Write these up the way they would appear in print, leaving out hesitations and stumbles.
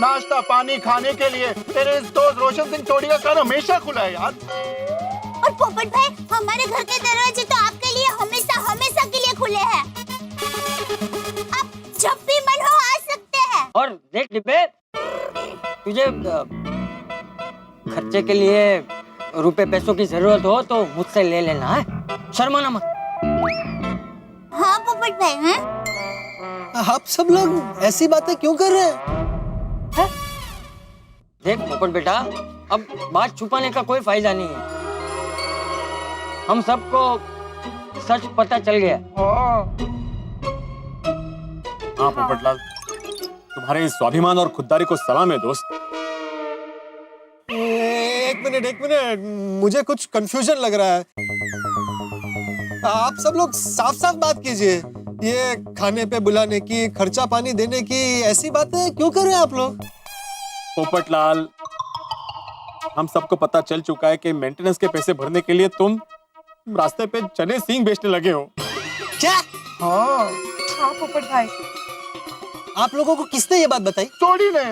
नाश्ता पानी खाने के लिए तेरे इस दोस्त रोशन सिंह टोडी का कान हमेशा खुला है यार। और पोपट भाई, हमारे घर के दरवाजे तो आपके लिए हमेशा हमेशा के लिए खुले हैं। आप जब भी मन हो आ सकते हैं। और देख डिब्बे, तुझे खर्चे के लिए रुपए पैसों की जरूरत हो तो मुझसे ले लेना है, शर्माना मत। हाँ पोपट भाई। हैं? आप सब लोग ऐसी बातें क्यों कर रहे हैं? देख पोपट बेटा, अब बात छुपाने का कोई फायदा नहीं है। हम सबको सच पता चल गया। हाँ पोपटलाल, तुम्हारे इस स्वाभिमान और खुददारी को सलाम है दोस्त। एक मिनट, मुझे कुछ कंफ्यूजन लग रहा है। आप सब लोग साफ साफ बात कीजिए। ये खाने पे बुलाने की, खर्चा पानी देने की ऐसी बातें क्यों कर रहे हैं आप लोग? पोपटलाल, हम सबको पता चल चुका है कि मेंटेनेंस के पैसे भरने के लिए तुम रास्ते पे चने सींग बेचने लगे हो। क्या? हाँ पोपट भाई। आप लोगों को किसने ये बात बताई? टोडी ने।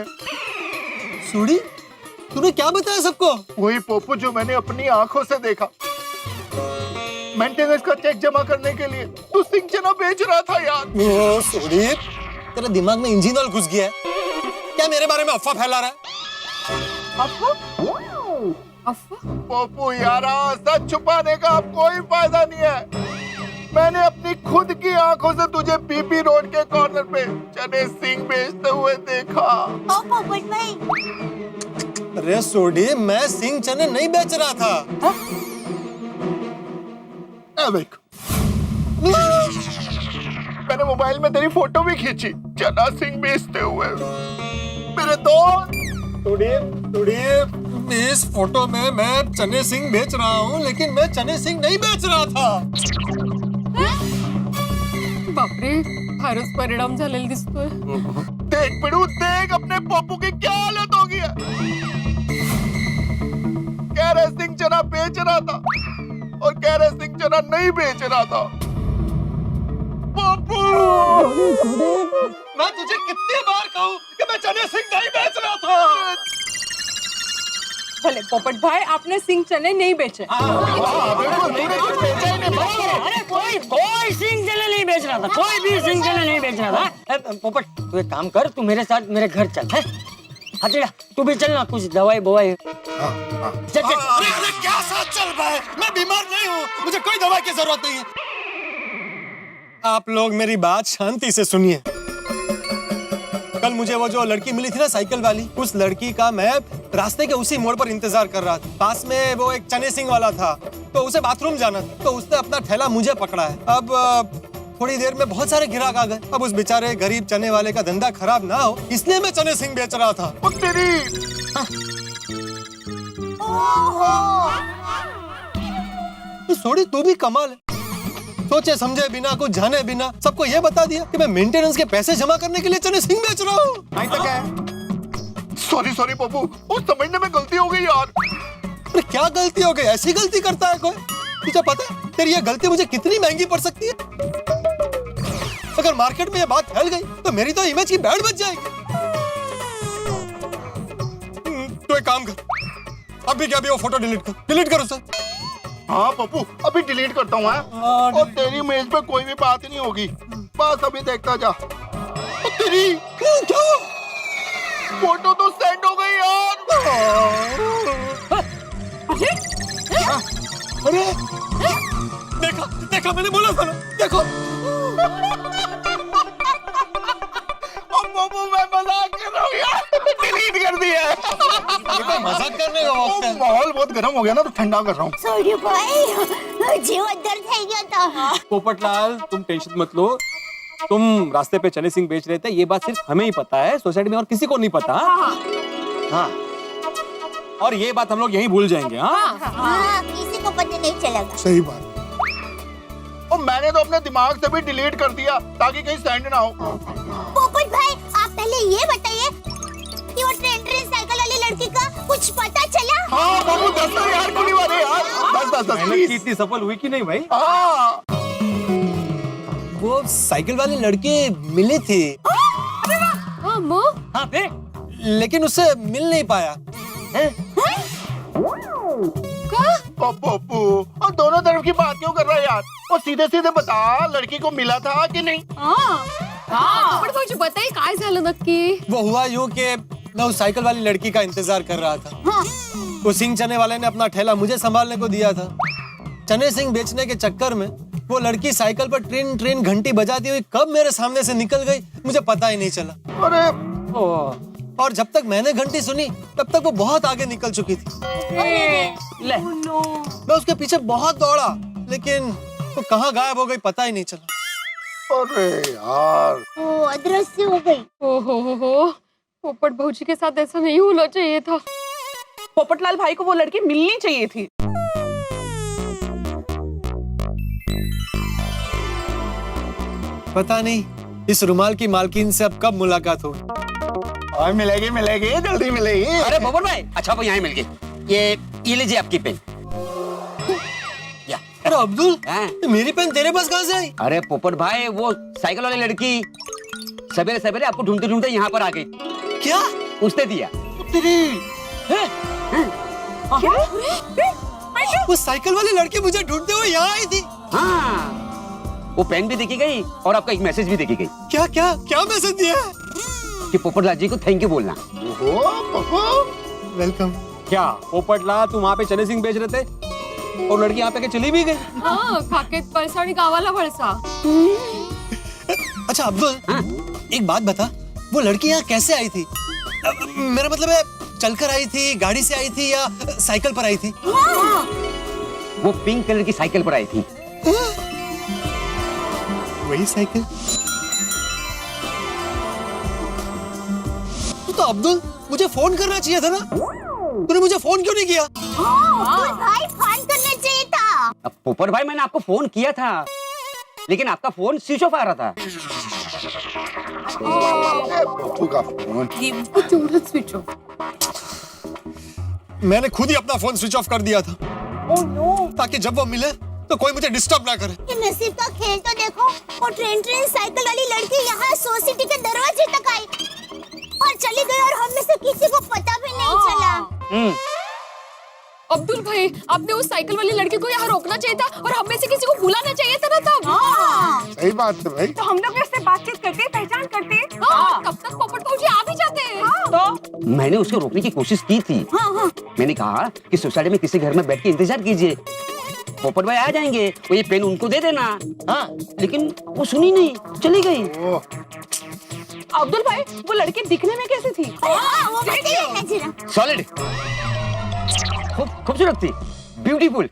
सूड़ी, तूने क्या बताया सबको? वही पोपू जो मैंने अपनी आंखों से देखा। मेंटेनेंस का चेक जमा करने के लिए तू सिंह चना बेच रहा था यार। ओ सूड़ी, तेरे दिमाग में इंजन ऑयल घुस गया है क्या? मेरे बारे में अफवाह फैला रहा है? अफवाह? पोपू यारा, सच छुपाने का अब कोई फायदा नहीं है। मैंने अपनी खुद की आंखों से तुझे पीपी रोड के कॉर्नर पे चने सिंह बेचते हुए देखा। ओ पोपट भाई। अरे सूड़ी, मैं सिंह चने नहीं बेच रहा था। देख, मैंने मोबाइल में तेरी फोटो भी खींची चना सिंह बेचते हुए। मेरे दोस्त इस फोटो में मैं चने सिंह बेच रहा हूँ, लेकिन मैं चने सिंह नहीं बेच रहा था। बापरे, फारच परिणाम झालेला दिसतोय। देख पिड़ू, देख अपने पप्पू की क्या हालत होगी है। कह रहे सिंह चना बेच रहा था और कह रहे सिंह चना नहीं बेच रहा था। पप्पू, मैं तुझे कितनी बार कहूँ कि मैं चने सिंह नहीं बेच रहा था। भले पोपट भाई, आपने सिंह चने नहीं बेचे। अरे कोई सिंह चने नहीं बेच रहा था, कोई भी सिंह चने नहीं बेच रहा था। पोपट, तू एक काम कर, तू मेरे साथ मेरे घर चल। है हटेड़ा, तू भी चलना, कुछ दवाई बवाई। चल। अरे क्या साथ चल रहा है? मैं बीमार नहीं हूँ, मुझे कोई दवाई की जरूरत नहीं है। आप लोग मेरी बात शांति से सुनिए। कल मुझे वो जो लड़की मिली थी ना, साइकिल वाली, उस लड़की का मैं रास्ते के उसी मोड़ पर इंतजार कर रहा था। पास में वो एक चने सिंह वाला था, तो उसे बाथरूम जाना था, तो उसने अपना ठेला मुझे पकड़ा है। अब थोड़ी देर में बहुत सारे ग्राहक आ गए। अब उस बेचारे गरीब चने वाले का धंधा खराब ना हो, इसलिए मैं चने सिंह बेच रहा था। सोड़ी, तू भी कमाल है। सोचे समझे बिना, कुछ जाने बिना सबको ये बता दिया कि मैं मेंटेनेंस के पैसे जमा करने के लिए चने सिंह बेच रहा हूँ। सॉरी पप्पू, वो समझने में गलती हो गई यार। अरे क्या गलती हो गई? ऐसी गलती करता है कोई? तुझे पता है तेरी ये गलती मुझे कितनी महंगी पड़ सकती है? अगर मार्केट में ये बात फैल गई तो मेरी तो इमेज की बैंड बच जाएगी। तो एक काम कर, अभी क्या, अभी वो फोटो डिलीट कर उसे। हाँ पप्पू, अभी डिलीट करता हूँ। और तेरी मेज पे कोई भी बात नहीं होगी, बस अभी देखता जा। तेरी क्या फोटो तो सेंड हो गई यार। अरे देखा मैंने बोला था ना, देखो। पप्पू, मैं मजाक कर रहा हूँ यार, डिलीट कर दिया। मजाक करने का वक्त है। माहौल बहुत गर्म हो गया ना, तो ठंडा कर रहा हूँ। सॉरी भाई, जीव दर्द है गया था। पोपटलाल, तुम टेंशन मत लो। तुम रास्ते पे चने सिंह बेच रहे थे, ये बात सिर्फ हमें ही पता है, सोसाइटी में और किसी को नहीं पता। हाँ, और ये बात हम लोग यहीं भूल जाएंगे। हाँ, किसी को पता नहीं चलेगा। सही बात। और मैंने तो अपने दिमाग से भी डिलीट कर दिया ताकि कहीं सेंड ना हो। पोपट भाई, आप पहले ये बताइए कि वो ट्रेन साइकिल वाली लड़की का कुछ पता चला? हाँ बाबू, 10 यार कुड़ी वाले यार, 10 मेहनत की इतनी सफल हुई कि नहीं भाई? हाँ, वो साइकिल वाली लड़की मिली थी। हाँ, हाँ फिर लेकिन उससे मिल नहीं पाया। ओ पप्पू, और दोनों तरफ की बात क्यों कर रहा है यार? और सीधे सीधे बता, लड़की को मिला था कि नहीं? पोपट भाऊजी बताइए काय झालं नक्की? वो हुआ यूं कि मैं उस साइकिल वाली लड़की का इंतजार कर रहा था। वो सिंह चने वाले ने अपना ठेला मुझे संभालने को दिया था। चने सिंह बेचने के चक्कर में वो लड़की साइकिल पर ट्रेन ट्रेन घंटी बजाती हुई कब मेरे सामने से निकल गई मुझे पता ही नहीं चला। अरे और जब तक मैंने घंटी सुनी तब तक वो बहुत आगे निकल चुकी थी। ले मैं उसके पीछे बहुत दौड़ा, लेकिन वो कहाँ गायब हो गई पता ही नहीं चला। अरे यार, वो अदृश्य हो गई। हो पोपट भाऊजी के साथ ऐसा नहीं होना चाहिए था। पोपटलाल भाई को वो लड़की मिलनी चाहिए थी। पता नहीं इस रुमाल की मालकिन से अब कब मुलाकात होगी। और मिलेगी मिलेगी, जल्दी मिलेगी। अरे बबन भाई, अच्छा वो यहाँ मिल गए। ये लीजिए आपकी पेन। या अरे अब्दुल, हाँ? मेरी पेन तेरे पास कहाँ से आई? अरे पोपट भाई, वो साइकिल वाली लड़की सवेरे सवेरे आपको ढूंढते ढूंढते यहाँ पर आ गई। क्या? उसने दिया। वो साइकिल वाली लड़की मुझे ढूंढते हुए यहाँ आई थी। हाँ, वो पेन भी देखी गई और आपका एक मैसेज भी देखी गई क्या क्या क्या मैसेज दिया है? कि पोपटलाल जी को थैंक यू बोलना। ओहो, पप्पू। वेलकम। क्या पोपटलाल, तुम वहाँ पे चने सिंह बेच रहे थे और लड़की यहाँ पे के चली भी गई? काकेत पैसा आणि गावाला वळसा। अच्छा अब्दुल, हाँ? एक बात बता, वो लड़की यहाँ कैसे आई थी? मेरा मतलब है, चलकर आई थी, गाड़ी से आई थी या साइकिल पर आई थी? वो पिंक कलर की साइकिल पर आई थी। वही साइकिल? तो अब्दुल, मुझे फोन करना चाहिए था ना? तूने मुझे फोन क्यों नहीं किया? अब्दुल भाई फोन करना चाहिए था। अब पोपट भाई, मैंने आपको फोन किया था, लेकिन आपका फोन स्विच ऑफ आ रहा था। पप्पू का फोन। तेवढंच स्विच ऑफ। मैंने खुद ही अपना फोन स्विच ऑफ कर दिया था, ओह नो, ताकि जब वो मिले तो कोई मुझे डिस्टर्ब ना करे। ये नसीब का खेल तो देखो। वो ट्रेन साइकिल वाली लड़की यहाँ सोसाइटी के दरवाजे तक आई और चली गई और हम में से किसी को पता भी नहीं चला। अब्दुल भाई, आपने उस साइकिल वाली लड़की को यहाँ रोकना चाहिए था और हमें से किसी को बुलाना चाहिए था ना तब। सही बात है भाई। तो हम लोग इससे बातचीत करते, पहचान करते। तब तक पोपट भाऊजी आ भी जाते। तो मैंने उसको रोकने की कोशिश की थी। मैंने कहा कि सोसाइटी में किसी घर में बैठ के इंतजार कीजिए, पोपट भाई आ जाएंगे, वो ये पेन उनको दे देना। हाँ, लेकिन वो सुनी नहीं, चली गई। अब्दुल भाई, वो लड़की दिखने में कैसी थी? वो बताइए ना जरा। सॉलिड, खूबसूरत थी, ब्यूटीफुल।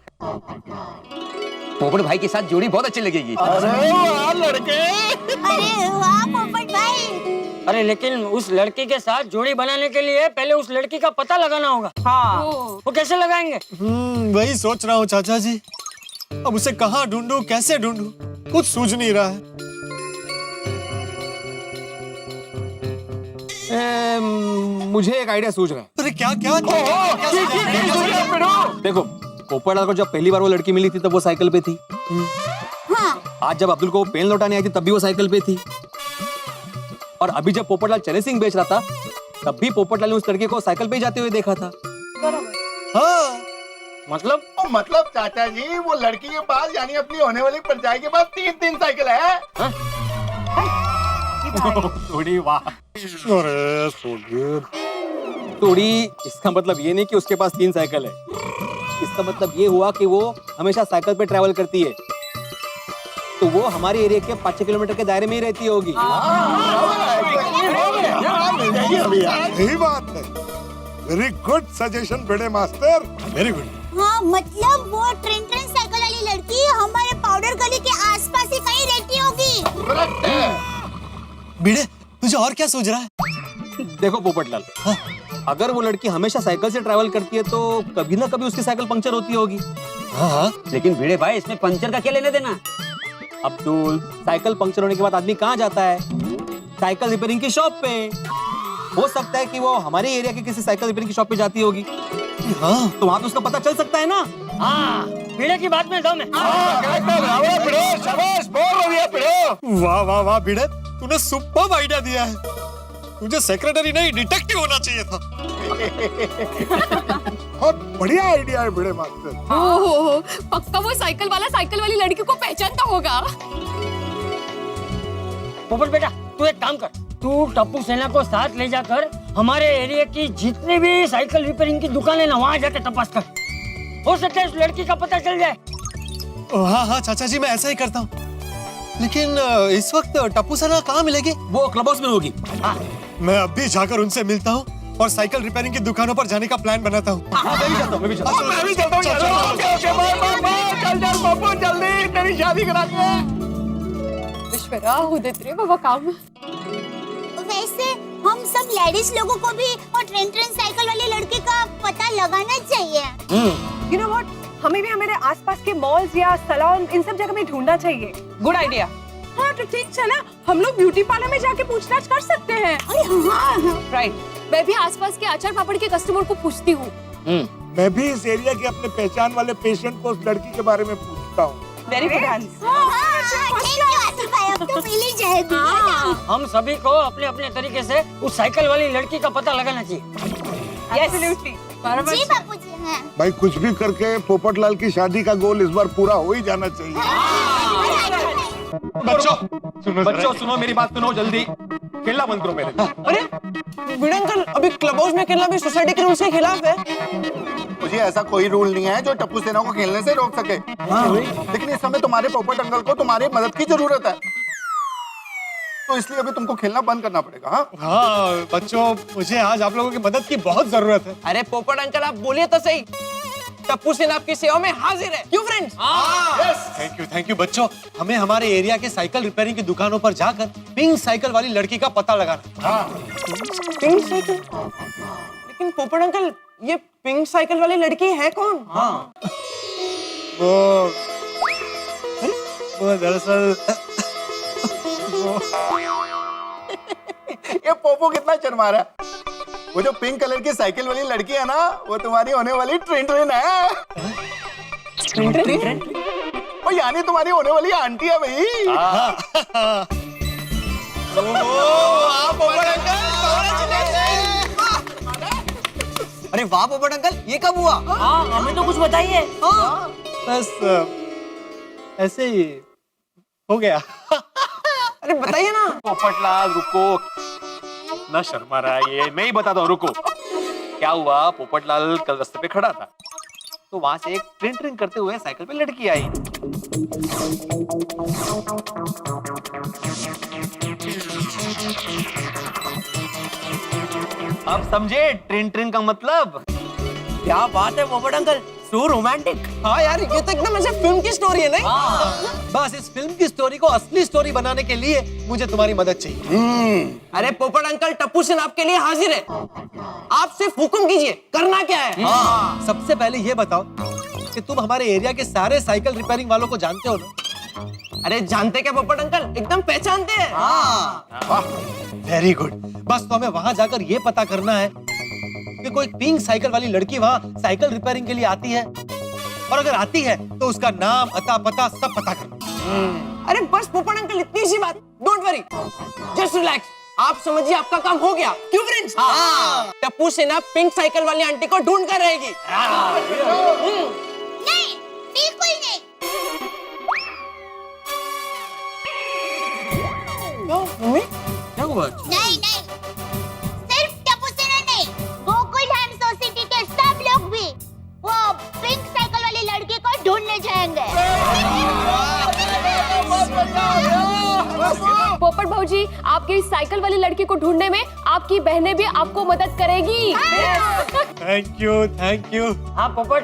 पोपट भाई के साथ जोड़ी बहुत अच्छी लगेगी। अरे वाह लड़के। अरे वाह पोपट भाई। अरे लेकिन उस लड़की के साथ जोड़ी बनाने के लिए पहले उस लड़की का पता लगाना होगा। हाँ। वो कैसे लगाएंगे? वही सोच रहा हूँ चाचा जी। अब उसे कहाँ ढूंढूं, कैसे ढूंढूं, कुछ सूझ नहीं रहा है। मुझे एक आइडिया सूझ रहा है। अरे क्या क्या देखो, पोपटलाल को जब पहली बार वो लड़की मिली थी तब वो साइकिल पे थी। आज जब अब्दुल को वो पेन लौटाने आई थी तब भी वो साइकिल पे थी। और अभी जब पोपटलाल चने सिंह बेच रहा था तब भी पोपटलाल ने उस लड़के को साइकिल पे जाते हुए देखा था। हाँ, मतलब चाचा जी, वो लड़की के पास यानी अपनी होने वाली परछाई के पास 3 साइकिल है। थोड़ी वाह, अरे so good। थोड़ी, इसका मतलब ये नहीं कि उसके पास 3 साइकिल है। इसका मतलब ये हुआ कि वो हमेशा साइकिल पे ट्रैवल करती है, तो वो हमारे एरिया के 5 किलोमीटर के दायरे में ही रहती होगी। यही बात है। वेरी गुड सजेशन बेटे मास्टर, वेरी गुड। हाँ, मतलब वो ट्रेन साइकिल वाली लड़की हमारे पाउडर गली के आसपास ही कहीं रहती होगी। भिड़े, तुझे और क्या सूझ रहा है? देखो पोपटलाल, अगर वो लड़की हमेशा साइकिल से ट्रैवल करती है तो कभी ना कभी उसकी साइकिल पंक्चर होती होगी। हाँ, लेकिन भिड़े भाई, इसमें पंचर का क्या लेने देना? अब्दुल, साइकिल पंक्चर होने के बाद आदमी कहाँ जाता है? साइकिल रिपेयरिंग की शॉप पे। हो सकता है कि वो हमारे एरिया के किसी साइकिल रिपेयरिंग की शॉप पे जाती होगी। हाँ, तो वहाँ पे उसका पता चल सकता है ना। हाँ, पीड़े की बात में दम है। वाह वाह वाह भिड़े, तूने सुपर्ब आइडिया दिया है। तुझे सेक्रेटरी नहीं डिटेक्टिव होना चाहिए था। बहुत बढ़िया आइडिया है भिड़े मास्टर। ओहो, पक्का वो साइकिल वाला साइकिल वाली लड़की को पहचानता होगा। पोपट बेटा तू एक काम कर, तू टप्पू सेना को साथ ले जाकर हमारे एरिया की जितनी भी साइकिल रिपेयरिंग की दुकानें ना वहाँ जाकर तपास कर। हो सकता है उस लड़की का पता चल जाए। हाँ हाँ चाचा जी, मैं ऐसा ही करता हूँ। लेकिन इस वक्त टप्पू सेना कहाँ मिलेगी? वो क्लब हाउस में होगी। मैं अभी जाकर उनसे मिलता हूँ और साइकिल रिपेयरिंग की दुकानों पर जाने का प्लान बनाता हूँ। मैं भी जाता हूँ, मैं भी जाता हूँ। मैं भी चलता हूँ यार। ओके ओके बाय, चल पप्पू जल्दी तेरी शादी करानी है। ईश्वरा उदित रे बाबा काम। वैसे हम सब लेडीज लोगों को भी और ट्रेन साइकिल वाली लड़की का पता लगाना चाहिए। यू नो व्हाट, हमें भी हमारे आसपास के मॉल्स या सैलून इन सब जगह में ढूंढना चाहिए। Good idea. हाँ तो ठीक चला, हम लोग ब्यूटी पार्लर में जाके पूछताछ कर सकते हैं। राइट। मैं भी आसपास के अचार पापड़ के कस्टमर को पूछती हूँ। मैं भी इस एरिया के अपने पहचान वाले पेशेंट को उस लड़की के बारे में पूछता हूँ। Very good answer. अब तो मिल ही जाएगी। हम सभी को अपने अपने तरीके से उस साइकिल वाली लड़की का पता लगाना चाहिए। एब्सोल्युटली। जी बापूजी। हाँ। भाई कुछ भी करके पोपटलाल की शादी का गोल इस बार पूरा हो ही जाना चाहिए। बच्चों सुनो, मेरी बात सुनो जल्दी। खेलना बंद करो पहले। अरे भिड़े अंकल, अभी क्लब हाउस में खेलना भी सोसाइटी के रूल्स के खिलाफ है। मुझे ऐसा कोई रूल नहीं है जो टप्पू सेना को खेलने से रोक सके। लेकिन इस समय तुम्हारे पोपट अंकल को तुम्हारी मदद की जरूरत है, तो इसलिए अभी तुमको खेलना बंद करना पड़ेगा। हाँ हाँ बच्चों, मुझे आज आप लोगों की मदद की बहुत जरूरत है। अरे पोपट अंकल आप बोलिए तो सही। टप्पू सेना आपकी सेवा में हाजिर है। क्यों फ्रेंड्स? थैंक यू बच्चों। हमें हमारे एरिया के साइकिल रिपेयरिंग की दुकानों पर जाकर पिंक साइकिल वाली लड़की का पता लगाना। Pink cycle? लेकिन पोपट अंकल, ये पिंक साइकिल वाली लड़की है कौन? वो दरअसल ये पोपो कितना शर्मा रहा है। वो जो पिंक कलर की साइकिल वाली लड़की है ना, वो तुम्हारी होने वाली ट्रेन है। वो यानी तुम्हारी होने वाली आंटी है भाई। अरे वाह पोपट अंकल, ये कब हुआ? हाँ हमें तो कुछ बताइए। बस ऐसे ही हो गया। अरे बताइए ना। पोपटलाल रुको, ना शर्मा रहा है ये, मैं ही बताता हूँ, रुको। क्या हुआ, पोपटलाल कल रास्ते पे खड़ा था, तो वहां से एक ट्रेन ट्रेन करते हुए साइकिल पे लड़की आई। अब समझे ट्रेन ट्रेन का मतलब? क्या बात है पोपट अंकल, सो रोमांटिक। हाँ यार, ये तो एकदम ऐसे फिल्म की स्टोरी है नहीं? बस इस फिल्म की स्टोरी को असली स्टोरी बनाने के लिए मुझे तुम्हारी मदद चाहिए। अरे पोपट अंकल, टप्पू सेना आपके लिए हाजिर है। आप सिर्फ हुक्म कीजिए, करना क्या है? सबसे पहले ये बताओ कि तुम हमारे एरिया के सारे साइकिल रिपेयरिंग वालों को जानते हो ना? अरे जानते क्या पोपट अंकल, एकदम पहचानते हैं। Very good. बस तो हमें वहां जाकर ये पता करना है कि कोई पिंक साइकिल वाली लड़की वहां साइकिल रिपेयरिंग के लिए आती है, और अगर आती है तो उसका नाम, अता, पता सब पता करना। अरे बस पोपट अंकल, इतनी सी बात, डोंट वरी, जस्ट रिलैक्स। आप समझिए आपका काम हो गया। क्यों फ्रेंड्स? टप्पू सेना पिंक साइकिल वाली आंटी को ढूंढ कर रहेगी। नहीं, बिल्कुल नहीं। मम्मी क्या हुआ? नहीं नहीं, सिर्फ टप्पू सेना नहीं, गोकुलधाम सोसाइटी के सब लोग भी वो पिंक साइकिल वाली लड़की को ढूंढने जाएंगे। पोपट भाऊजी, आपकी इस साइकिल वाली लड़की को ढूंढने में आपकी बहनें भी आपको मदद करेगी। Thank you. हाँ पोपट,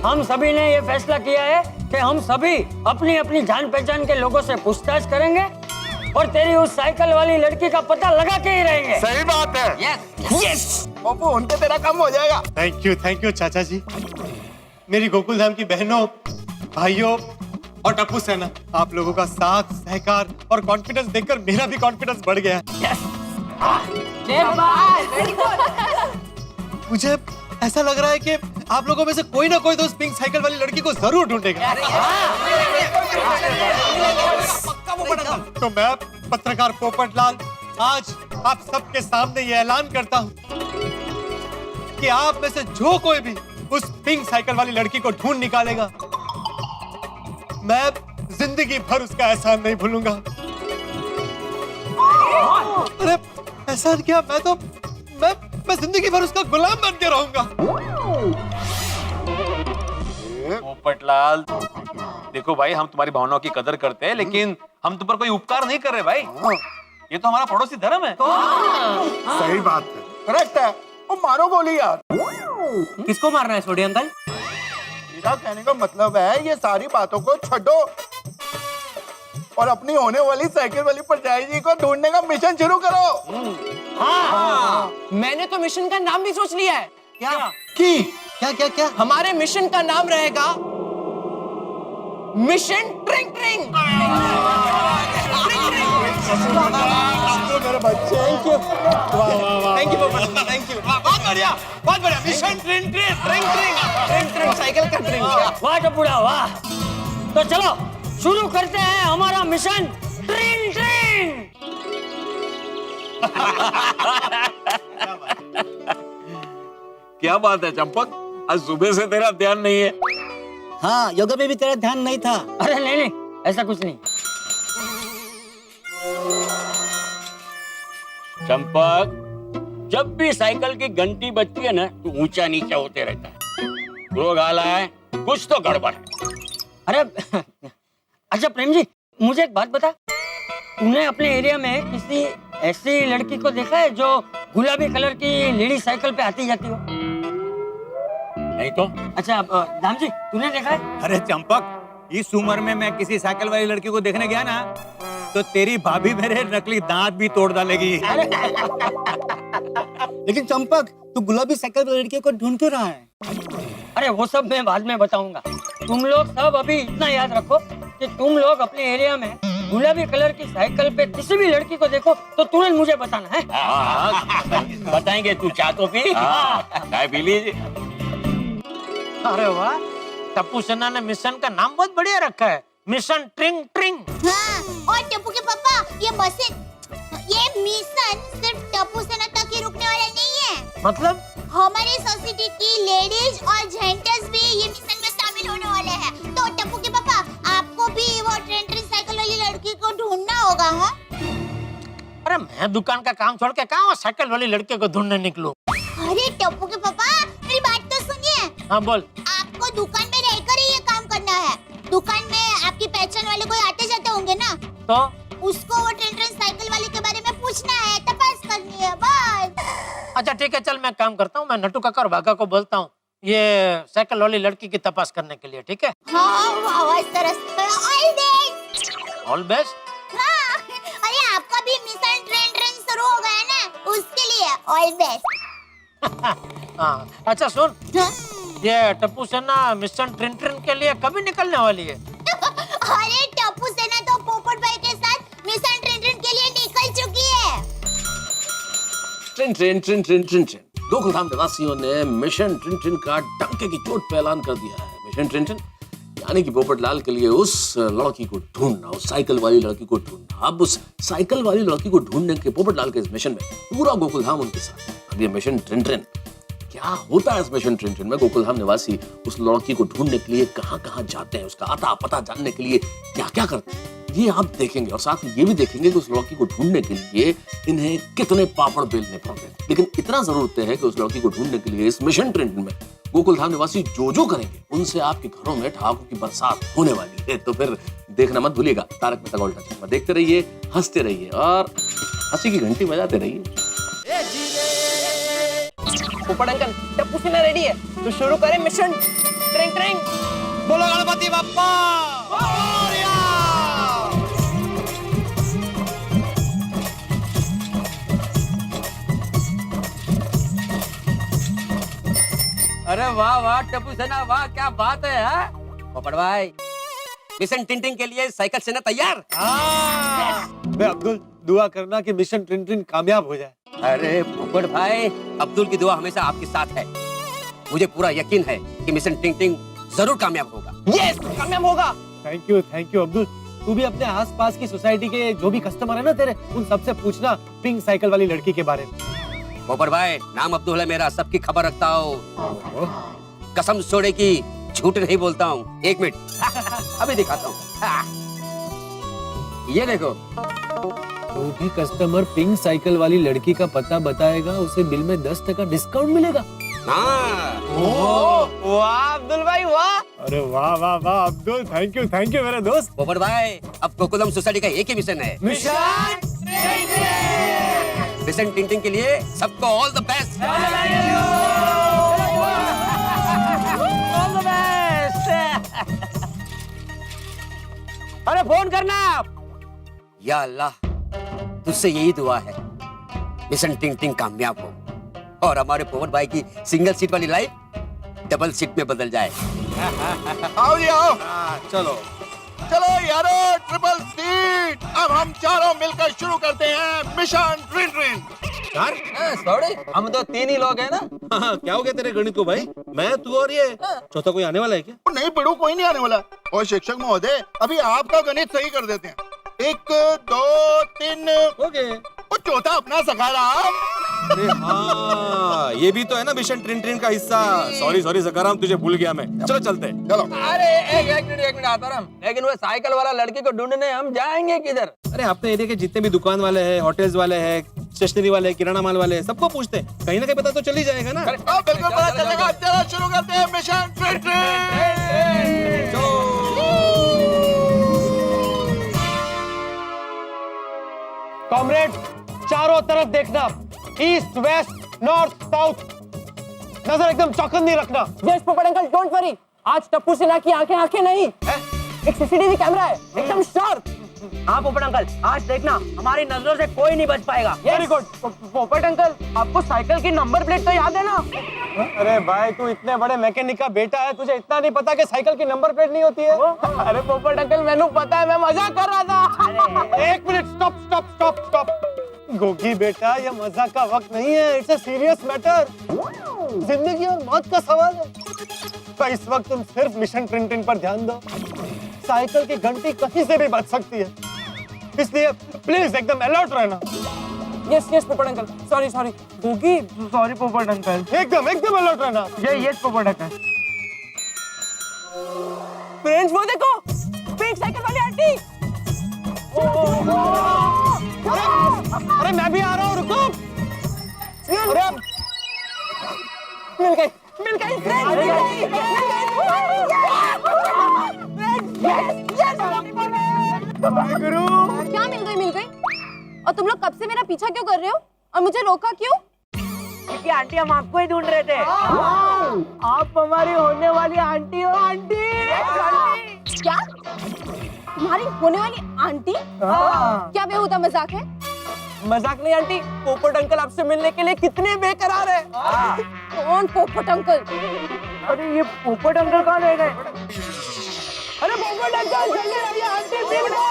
हम सभी ने ये फैसला किया है कि हम सभी अपनी अपनी जान पहचान के लोगों से पूछताछ करेंगे और तेरी उस साइकिल वाली लड़की का पता लगा के ही रहेंगे। सही बात है। यस। पोपो, उनके तेरा काम हो जाएगा। थैंक यू चाचा जी। मेरी गोकुलधाम की बहनों, भाइयों और टप्पू सेना, आप लोगों का साथ, सहकार और कॉन्फिडेंस देखकर मेरा भी कॉन्फिडेंस बढ़ गया। मुझे ऐसा लग रहा है कि आप लोगों में से कोई ना कोई तो उस पिंक साइकिल वाली लड़की को जरूर ढूंढेगा। तो मैं पत्रकार पोपटलाल आज आप सबके सामने ये ऐलान करता हूँ कि आप में से जो कोई भी उस पिंक साइकिल वाली लड़की को ढूंढ निकालेगा, मैं जिंदगी भर उसका एहसान नहीं भूलूंगा। अरे एहसान क्या, मैं जिंदगी भर उसका गुलाम बन के रहूंगा। पोपटलाल, देखो भाई, हम तुम्हारी भावनाओं की कदर करते हैं, लेकिन हम तुम पर कोई उपकार नहीं कर रहे भाई। ये तो हमारा पड़ोसी धर्म है। सही बात है। करेक्ट है। वो मारो गोली यार। किसको मारना है सोडी अंकल? मेरा कहने का मतलब है ये सारी बातों को छोड़ो और अपनी होने वाली साइकिल वाली परजाई जी को ढूंढने का मिशन शुरू करो। मैंने तो मिशन का नाम भी सोच लिया है। क्या? क्या? हमारे मिशन का नाम रहेगा मिशन ट्रिंग ट्रिंग। मेरे बच्चे थैंक यू पोपट, थैंक यू। बहुत बढ़िया। मिशन ट्रिंग ट्रिंग ट्रिंग ट्रिंग ट्रिंग ट्रिंग साइकिल का ट्रिंग। वाह टपुड़ा वाह। तो चलो शुरू करते हैं हमारा मिशन ट्रिंग ट्रिंग। क्या बात है चंपक, आज सुबह से तेरा ध्यान नहीं है। हाँ, योगा में भी तेरा ध्यान नहीं था। अरे नहीं, ऐसा कुछ नहीं। चंपक, जब भी साइकिल की घंटी बजती है ना, तो ऊंचा नीचा होते रहता है। रोग आला है, कुछ तो गड़बड़ है। अरे अच्छा प्रेम जी, मुझे एक बात बता, तूने अपने एरिया में किसी ऐसी लड़की को देखा है जो गुलाबी कलर की लेडी साइकिल पे आती जाती हो? नहीं तो। अच्छा दाम जी, तूने देखा है? अरे चंपक, इस उम्र में मैं किसी साइकिल वाली लड़की को देखने गया ना, तो तेरी भाभी मेरे नकली दांत भी तोड़ डालेगी। लेकिन चंपक, तू गुलाबी साइकिल वाली लड़की को ढूंढ क्यों रहा है? अरे वो सब मैं बाद में बताऊंगा। तुम लोग सब अभी इतना याद रखो कि तुम लोग अपने एरिया में गुलाबी कलर की साइकिल पे किसी भी लड़की को देखो तो तुरंत मुझे बताना है। बताएंगे, तू चाह तो पी। चाय पी लीजिए। अरे वाह, टप्पू सेना ने मिशन का नाम बहुत बढ़िया रखा है, मिशन ट्रिंग ट्रिंग। हाँ, और टप्पू के पापा, ये मिशन सिर्फ टप्पू सेना तक ही रुकने वाला नहीं है। मतलब? हमारी सोसाइटी की लेडीज और जेंटल्स भी ये मिशन में शामिल होने वाले हैं। तो टप्पू के पापा, आपको भी वो ट्रिंग साइकिल वाली लड़की को ढूंढना होगा। हाँ? अरे मैं दुकान का काम छोड़ के कहाँ साइकिल वाली लड़के को ढूंढने निकलूं? अरे टप्पू के पापा, मेरी बात तो सुनिए। हाँ बोल। आपको दुकान में रहकर ही ये काम करना है। दुकान में आपकी पहचान वाले कोई आते जाते होंगे ना, तो उसको वो ट्रिंग साइकिल वाले के बारे में पूछना है, तपास करनी है बस। अच्छा ठीक है, चल मैं काम करता हूँ, मैं नट्टू काका और भागा को बोलता हूँ ये साइकिल वाली लड़की की तपास करने के लिए, ठीक है? हाँ, वाह, सरस। All best. All best. हाँ, अरे आपका भी मिशन ट्रिंग शुरू हो गया ना, उसके लिए ऑल बेस्ट। हाँ, अच्छा सुन, हाँ? ये टप्पू सेना मिशन ट्रिंग के लिए कभी निकलने वाली है? अरे टप्पू सेना तो पोपट भाई के साथ मिशन ट्रिंग के लिए निकल चुकी है। ट्रिन गोकुलधाम निवासियों ने मिशन ट्रिन का डंके की चोट पे ऐलान कर दिया है। मिशन ट्रिन यानी कि पोपटलाल के लिए उस लड़की को ढूंढना, उस साइकिल वाली लड़की को ढूंढना। अब उस साइकिल वाली लड़की को ढूंढने के पोपटलाल के इस मिशन में पूरा गोकुलधाम उनके साथ। अब ये मिशन ट्रिन क्या होता है? इस मिशन ट्रिन में गोकुलधाम निवासी उस लड़की को ढूंढने के लिए कहां कहां जाते हैं, उसका अता पता जानने के लिए क्या क्या करते हैं, ये आप देखेंगे। और साथ ही ये भी देखेंगे कि उस लड़की को ढूंढने के लिए इन्हें कितने पापड़ बेलने पड़ रहे हैं। लेकिन इतना जरूर तय है कि उस लड़की को ढूंढने के लिए इस मिशन ट्रिन में गोकुलधाम निवासी जो करेंगे, उनसे आपके घरों में ठहाकों की बरसात होने वाली है। तो फिर देखना मत भूलिएगा तारक मेहता का उल्टा चश्मा। देखते रहिए, हंसते रहिए और हंसी की घंटी बजाते रहिए। पोपट अंकल, टप्पू सेना रेडी है, तो शुरू करें मिशन ट्रिंग ट्रिंग। बोलो गणपति बप्पा। अरे वाह वाह टप्पू सेना, वाह क्या बात है। हाँ? पोपट भाई, मिशन टिन के लिए साइकिल सेना तैयार। मैं अब्दुल, दुआ करना कि मिशन ट्रिन कामयाब हो जाए। अरे पोपट भाई, अब्दुल की दुआ हमेशा आपके साथ है। मुझे पूरा यकीन है कि मिशन टिन जरूर कामयाब होगा। यस, कामयाब होगा। Thank you Abdul. तू भी अपने आसपास की सोसाइटी के जो भी कस्टमर है ना तेरे, उन सबसे पूछना पिंक साइकिल वाली लड़की के बारे में। पोपट भाई, नाम अब्दुल है मेरा, सबकी खबर रखता हूँ। कसम सोने की झूठ नहीं बोलता हूँ। 1 मिनट अभी दिखाता हूँ। ये देखो, जो भी कस्टमर पिंक साइकिल वाली लड़की का पता बताएगा उसे बिल में 10% डिस्काउंट मिलेगा। वाह अब्दुल भाई वाह। अरे वाह वाह वाह अब्दुल, थैंक यू मेरे दोस्त। पोपट भाई, अब गोकुलम सोसाइटी का एक ही मिशन है, मिशन टिंटिंग के लिए सबको ऑल द बेस्ट। अरे फोन करना आप। या अल्लाह, तुझसे यही दुआ है, मिशन टिंटिंग कामयाब हो और हमारे पोपट भाई की सिंगल सीट वाली लाइफ डबल सीट में बदल जाए। आओ जी आओ। चलो चलो यारो, ट्रिपल सीट। अब हम चारों मिलकर शुरू करते हैं मिशन ट्रिन ट्रिन। सॉरी, हम तो 3 ही लोग हैं ना। क्या हो गया तेरे गणित को भाई? मैं, तू और ये चौथा कोई आने वाला है क्या? नहीं पढ़ू, कोई नहीं आने वाला। और शिक्षक महोदय, अभी आपका गणित सही कर देते हैं। 1 2 3 ओके। और चौथा अपना सखाराम। अरे हाँ, ये भी तो है ना मिशन ट्रिन ट्रिन का हिस्सा। सॉरी सकाराम, तुझे भूल गया मैं। चलो चलते हैं। चलो। अरे एक मिनट आताराम, लेकिन वो साइकिल वाला लड़की को ढूंढने हम जाएंगे किधर? अरे अपने एरिया के जितने भी दुकान वाले हैं, होटल्स वाले हैं, स्टेशनरी वाले हैं, किराना माल वाले हैं, सबको पूछते हैं, कहीं ना कहीं पता तो चल ही जाएगा ना। बिल्कुल पता चलेगा। चलो शुरू करते हैं मिशन ट्रिन ट्रिन। कॉमरेड, चारों तरफ देखना, ईस्ट वेस्ट नॉर्थ साउथ, नजर एकदम चौकन्नी रखना। यस पोपट अंकल, डोंट वरी, आज टप्पू सेना की आंखें नहीं है? एक सीसीटीवी कैमरा है, एकदम शार्प। हाँ पोपट अंकल, आज देखना हमारी नजरों से कोई नहीं बच पाएगा। Very good. पोपट अंकल, आपको साइकिल की नंबर प्लेट तो याद है ना? अरे भाई, तू इतने बड़े मैकेनिक का बेटा है, तुझे इतना नहीं पता कि साइकिल की नंबर प्लेट नहीं होती है? अरे पोपट अंकल, मैंने पता है, मैं मजाक कर रहा था। 1 मिनट, स्टॉप। गोगी बेटा, ये मजाक का वक्त नहीं है, इट्स अ सीरियस मैटर। जिंदगी और मौत का सवाल है। तो इस वक्त तुम सिर्फ मिशन ट्रिन ट्रिन पर ध्यान दो। साइकिल की घंटी कहीं से भी बज सकती है, इसलिए प्लीज एकदम अलर्ट रहना। यस पोपट अंकल, सॉरी गोगी, सॉरी पोपट अंकल। एकदम अलर्ट रहना। यस पोपट अंकल। फ्रेंड्स, वो देखो, पिंक साइकिल वाली आंटी। अरे मैं भी आ रहा हूँ, रुको। अरे मिल गई फ्रेंड्स, मिल गई। क्या मिल गई? और तुम लोग कब से मेरा पीछा क्यों कर रहे हो और मुझे रोका क्यों? क्योंकि आंटी, हम आपको ही ढूंढ रहे थे। आप हमारी होने वाली आंटी हो। आंटी क्या? तुम्हारी होने वाली आंटी? क्या बेहुदा मजाक है? मजाक नहीं आंटी, पोपट अंकल आपसे मिलने के लिए कितने बेकरार है। कौन पोपट अंकल? अरे ये पोपट अंकल कहाँ रह गए? अरे पोपट अंकल, जल्दी आइए, आंटी मिल गए।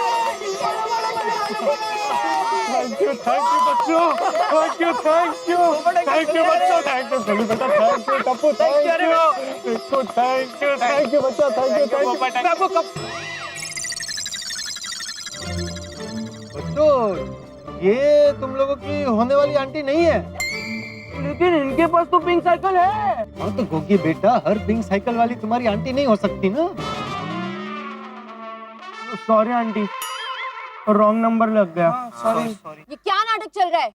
थैंक यू बच्चों, थैंक यू बच्चों, थैंक यू जल्दी बेटा, thank you Tappu, thank you बच्चों, थैंक यू। बच्चों, ये तुम लोगों की होने वाली आंटी नहीं है, लेकिन इनके पास तो पिंक साइकिल है। हाँ तो गोगी बेटा, हर पिंक साइकिल वाली तुम्हारी आंटी नहीं हो सकती ना। सॉरी आंटी, रॉन्ग नंबर लग गया। सॉरी। ये क्या नाटक चल रहा है?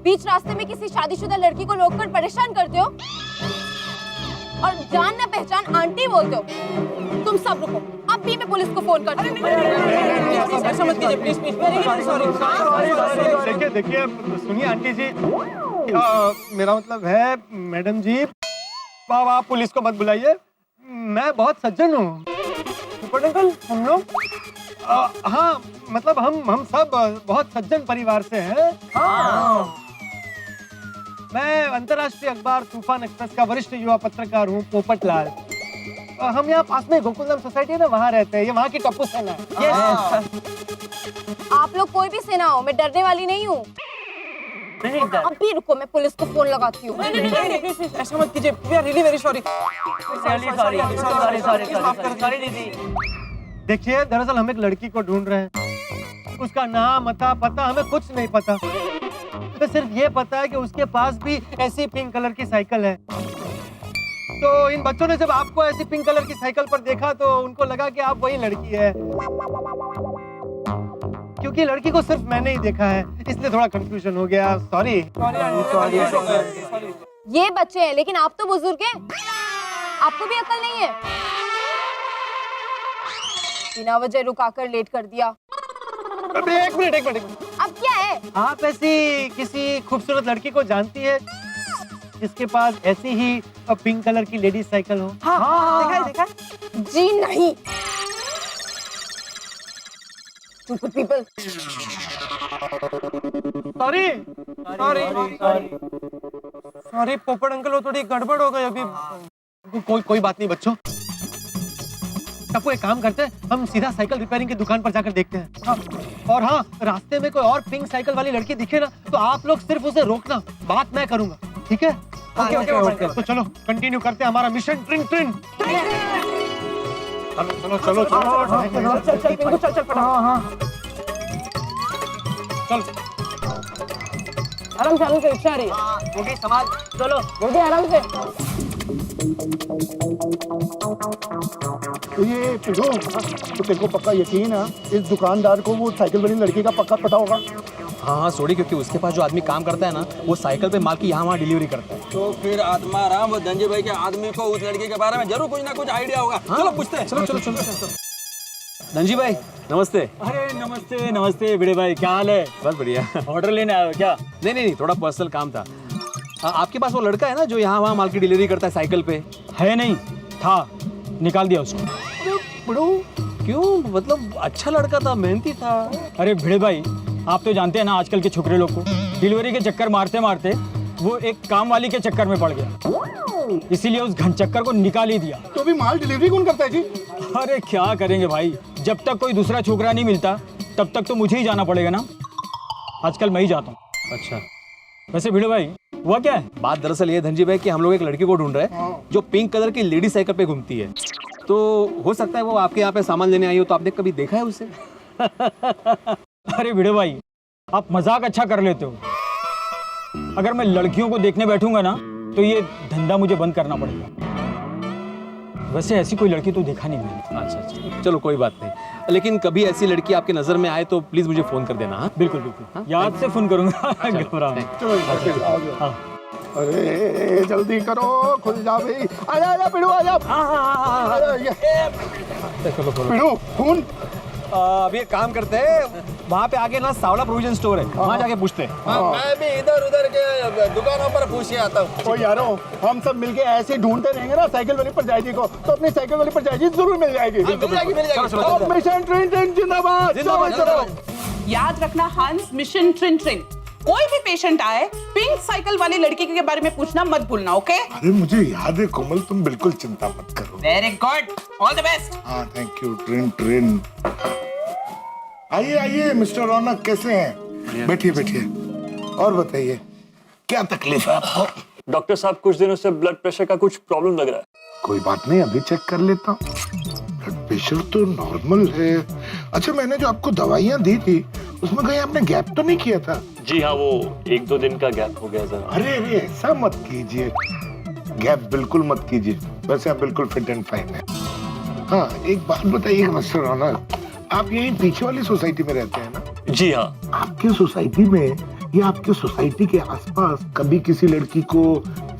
बीच रास्ते में किसी शादीशुदा लड़की को रोककर परेशान करते हो और जान न पहचान आंटी बोलते हो। तुम सब रुको, अभी मैं पुलिस को फोन करती हूँ। ऐसा मत कीजिए प्लीज, सॉरी। देखिए सुनिए आंटी जी, मेरा मतलब है मैडम जी, आप पुलिस को मत बुलाइए, मैं बहुत सज्जन हूँ। अंकल, हम लोग हाँ मतलब हम सब बहुत सज्जन परिवार से हैं। मैं अंतर्राष्ट्रीय अखबार तूफान एक्सप्रेस का वरिष्ठ युवा पत्रकार हूँ, पोपट लाल। हम यहाँ पास में गोकुलम सोसाइटी है ना, वहाँ रहते हैं। ये वहाँ की टप्पू सेना है। आप लोग कोई भी सेना हो, मैं डरने वाली नहीं हूँ। अभी रुको, मैं पुलिस को फोन लगाती हूँ। ऐसा मत कीजिए, we are really very sorry. Sorry दीदी। देखिए, दरअसल हम एक लड़की को ढूंढ रहे हैं। उसका नाम, अता, पता हमें कुछ नहीं पता। तो सिर्फ ये पता है कि उसके पास भी ऐसी पिंक कलर की साइकिल है। तो इन बच्चों ने जब आपको ऐसी पिंक कलर की साइकिल पर देखा तो उनको लगा कि आप वही लड़की है। क्योंकि लड़की को सिर्फ मैंने ही देखा है, इसलिए थोड़ा कंफ्यूजन हो गया। सॉरी। ये बच्चे हैं, लेकिन आप तो बुजुर्ग हैं। आपको भी अकल नहीं है? बिना वजह रुकाकर लेट कर दिया। एक मिनट। अब क्या है? आप ऐसी किसी खूबसूरत लड़की को जानती है जिसके पास ऐसी ही पिंक कलर की लेडीज साइकिल हो? हाँ, देखा जी नहीं। Stupid people. सॉरी पोपट अंकल, वो थोड़ी गड़बड़ हो गई अभी। कोई बात नहीं बच्चों। टप्पू, एक काम करते हैं, हम सीधा साइकिल रिपेयरिंग की दुकान पर जाकर देखते हैं। हाँ। और हाँ, रास्ते में कोई और पिंक साइकिल वाली लड़की दिखे ना तो आप लोग सिर्फ उसे रोकना, बात मैं करूंगा, ठीक है? ओके। तो चलो कंटिन्यू करते हैं हमारा मिशन ट्रिन। चलो। चल। आराम से रिक्शा आ रही है। गोटी संभाल, चलो। गोटी आराम से। तो ये पिढ़ो, तो तेरे को पक्का यकीन है इस दुकानदार को वो साइकिल वाली लड़की का पक्का पता होगा? हाँ सोडी, क्योंकि उसके पास जो आदमी काम करता है ना, वो साइकिल पे माल की यहाँ वहाँ डिलीवरी करता है। तो फिर आत्माराम और धनजी भाई के आदमी को उस लड़के के बारे में जरूर कुछ ना कुछ आइडिया होगा। चलो पूछते हैं। चलो। धनजी भाई नमस्ते। अरे नमस्ते बड़े भाई, क्या हाल है? बस बढ़िया। ऑर्डर लेने आए हो क्या? नहीं, थोड़ा पर्सनल काम था। आपके पास वो लड़का है ना जो यहाँ वहाँ माल की डिलीवरी करता है साइकिल पे? है नहीं था, निकाल दिया उसको। क्यों? मतलब अच्छा लड़का था, मेहनती था। अरे भिड़े भाई, आप तो जानते हैं ना आजकल के छोकरे लोग को, डिलीवरी के चक्कर मारते मारते वो एक काम वाली के चक्कर में पड़ गया, इसीलिए उस घन चक्कर को निकाल ही दिया। तो भी माल डिलीवरी कौन करता है जी? अरे क्या करेंगे भाई, जब तक कोई दूसरा छोकरा नहीं मिलता तब तक तो मुझे ही जाना पड़ेगा ना। आजकल मैं ही जाता हूँ। अच्छा, वैसे भिड़े भाई हुआ क्या है? बात दरअसल ये धनजी भाई कि हम लोग एक लड़की को ढूंढ रहे हैं जो पिंक कलर की लेडी साइकिल पे घूमती है। तो हो सकता है वो आपके यहाँ पे सामान लेने आई हो, तो आपने कभी देखा है उसे? अरे भिड़े भाई, आप मजाक अच्छा कर लेते हो। अगर मैं लड़कियों को देखने बैठूंगा ना तो ये धंधा मुझे बंद करना पड़ेगा। वैसे ऐसी कोई लड़की तो देखा नहीं मैंने। अच्छा, चलो कोई बात नहीं, लेकिन कभी ऐसी लड़की आपके नजर में आए तो प्लीज मुझे फोन कर देना। हाँ बिल्कुल, याद से फोन करूंगा। घबरा मत। अरे जल्दी करो, खुल जा भाई। आजा पिड़ू, आजा। पिड़ू फोन। अभी एक काम करते हैं, वहाँ पे आगे ना सावला प्रोविजन स्टोर है, वहाँ जाके पूछते हैं। मैं भी इधर उधर के दुकानों पर पूछ के आता हूँ। ओ यारो, हम सब मिलके ऐसे ढूंढते रहेंगे ना साइकिल वाली परजाई को, तो अपनी साइकिल वाली परजाई जरूर मिल जाएगी। मिशन ट्रिन जिंदाबाद। याद रखना हंस, मिशन ट्रिन। कोई भी पेशेंट आए, पिंक साइकिल वाली लड़की के बारे में पूछना मत भूलना, ओके? अरे मुझे याद है कोमल, तुम बिल्कुल चिंता मत करो। Very good, all the best. हाँ थैंक यू। ट्रिन। आइए मिस्टर रौनक, कैसे हैं? बैठिए। और बताइए क्या तकलीफ है आपको? डॉक्टर साहब, कुछ दिनों से ब्लड प्रेशर का कुछ प्रॉब्लम लग रहा है। कोई बात नहीं, अभी चेक कर लेता हूँ। ब्लड प्रेशर तो नॉर्मल है। अच्छा, मैंने जो आपको दवाइयाँ दी थी उसमें कहीं आपने गैप तो नहीं किया था? जी हाँ, वो 1-2 दिन का गैप हो गया जरा। अरे ऐसा मत कीजिए, गैप बिल्कुल मत कीजिए। वैसे आप बिल्कुल फिट एंड फाइन है। हाँ, एक बात बताइए मिस्टर रौनक, आप यही पीछे वाली सोसाइटी में रहते हैं ना? जी हाँ। आपकी सोसाइटी में या आपकी सोसाइटी के आसपास कभी किसी लड़की को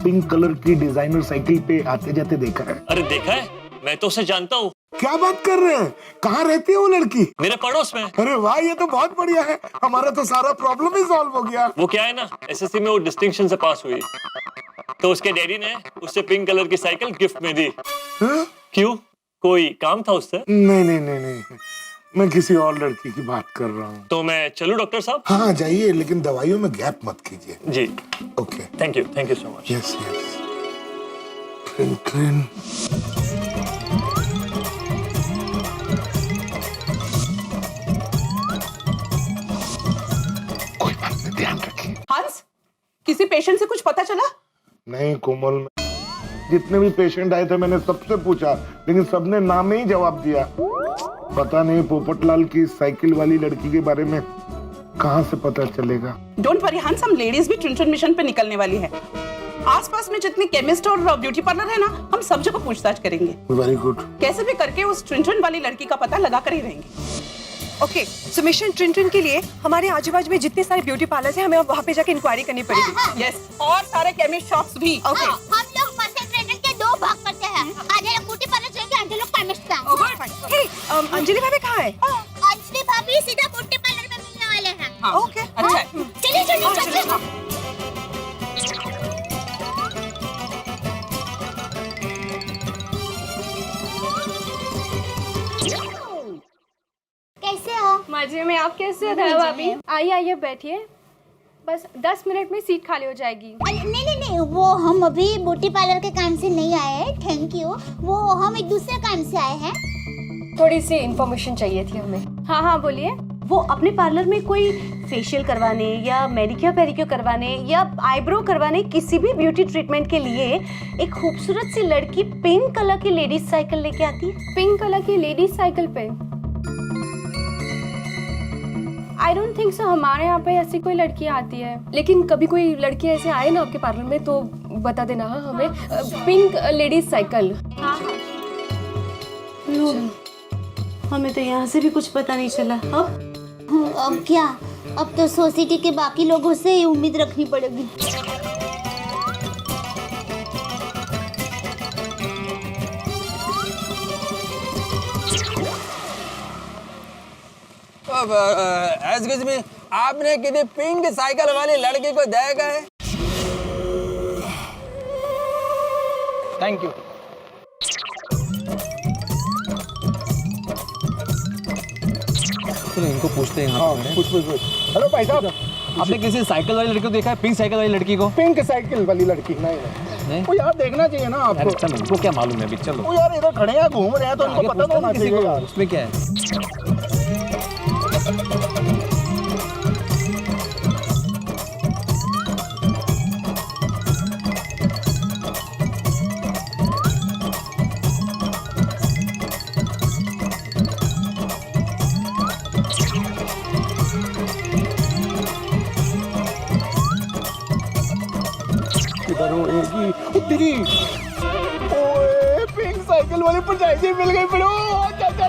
पिंक कलर की डिजाइनर साइकिल पे आते जाते देखा है? अरे देखा है, मैं तो उसे जानता हूँ। क्या बात कर रहे हैं? कहाँ रहती है वो लड़की? मेरे पड़ोस में। अरे वाह, ये तो बहुत बढ़िया है, हमारा तो सारा प्रॉब्लम ही सॉल्व हो गया। वो क्या है ना, एसएससी में वो डिस्टिंक्शन से पास हुई, तो उसके डैडी ने उससे पिंक कलर की साइकिल गिफ्ट में दी। क्यों, कोई काम था उससे? नहीं, मैं किसी और लड़की की बात कर रहा हूँ। तो मैं चलूं डॉक्टर साहब? हाँ जाइए, लेकिन दवाइयों में गैप मत कीजिए। जी okay, thank you so much. Yes. ट्रिन। कोई बात नहीं, ध्यान रखिए। हंस, किसी पेशेंट से कुछ पता चला? नहीं कोमल, जितने भी पेशेंट आए थे मैंने सबसे पूछा, लेकिन सबने नाम ही जवाब दिया। पता नहीं पोपटलाल की साइकिल वाली लड़की के बारे में कहाँ से पता चलेगा। डोंट वरी हंस, हम लेडीज भी ट्रिंटन मिशन पे निकलने वाली है। आसपास में जितने केमिस्ट और ब्यूटी पार्लर है ना, हम सब जगह पूछताछ करेंगे। Very good. कैसे भी करके उस ट्रिंटन वाली लड़की का पता लगा कर ही रहेंगे। ओके, सो मिशन ट्रिंटन के लिए हमारे आजू बाजू में जितने सारे ब्यूटी पार्लर्स हैं, हमें वहाँ पे जाके इंक्वायरी करनी पड़ेगी। यस, और सारे केमिस्ट शॉप्स भी। ओके, हम लोग मसल ट्रिंटन के 2 भाग करते हैं। आधे लोग ब्यूटी पार्लर जाएंगे, आधे लोग केमिस्ट का। हे, अंजलि भाभी कहाँ है? अंजलि भाभी सीधा ब्यूटी पार्लर में मिलने वाले हैं। ओके, अच्छा है। चलिए चलिए। कैसे हो? मजे में। आप कैसे हो दया भाभी? आइए आइए बैठिए, बस 10 मिनट में सीट खाली हो जाएगी। नहीं, वो हम अभी ब्यूटी पार्लर के काम से नहीं आए हैं, थैंक यू। वो हम एक दूसरे काम से आए हैं। थोड़ी सी इंफॉर्मेशन चाहिए थी हमें। हाँ हाँ बोलिए। वो अपने पार्लर में कोई फेशियल करवाने या मैनिक्योर पेडिक्योर करवाने या आईब्रो करवाने, किसी भी ब्यूटी ट्रीटमेंट के लिए एक खूबसूरत सी लड़की पिंक कलर की लेडीज साइकिल लेके आती है। पिंक कलर की लेडीज साइकिल पे? आई डोंट थिंक सो, हमारे यहाँ पे ऐसी कोई लड़की आती है। लेकिन कभी कोई लड़की ऐसे आए ना आपके पार्लर में तो बता देना। हाँ, हमें पिंक लेडीज साइकिल। हाँ हाँ, हमें तो यहाँ से भी कुछ पता नहीं चला। अब क्या? अब तो सोसाइटी के बाकी लोगों से ही उम्मीद रखनी पड़ेगी। एक्सक्यूज मी, आपने किसी पिंक साइकिल वाली लड़की को देखा है? Thank you. चलो इनको पूछते हैं। हाँ, कुछ। हेलो भाई साहब, आपने किसी साइकिल वाली लड़की को देखा है? पिंक साइकिल वाली लड़की को? पिंक साइकिल वाली लड़की? नहीं। वो यार देखना चाहिए ना आपको। वो क्या मालूम है अभी। चलो वो यार इधर खड़े हैं, घूम रहे हैं, तो इनको पता तो होना चाहिए यार। उसमें क्या है? किधर होगी? तेरी ओए पिंक साइकिल वाली पंचायती मिल गई। फिर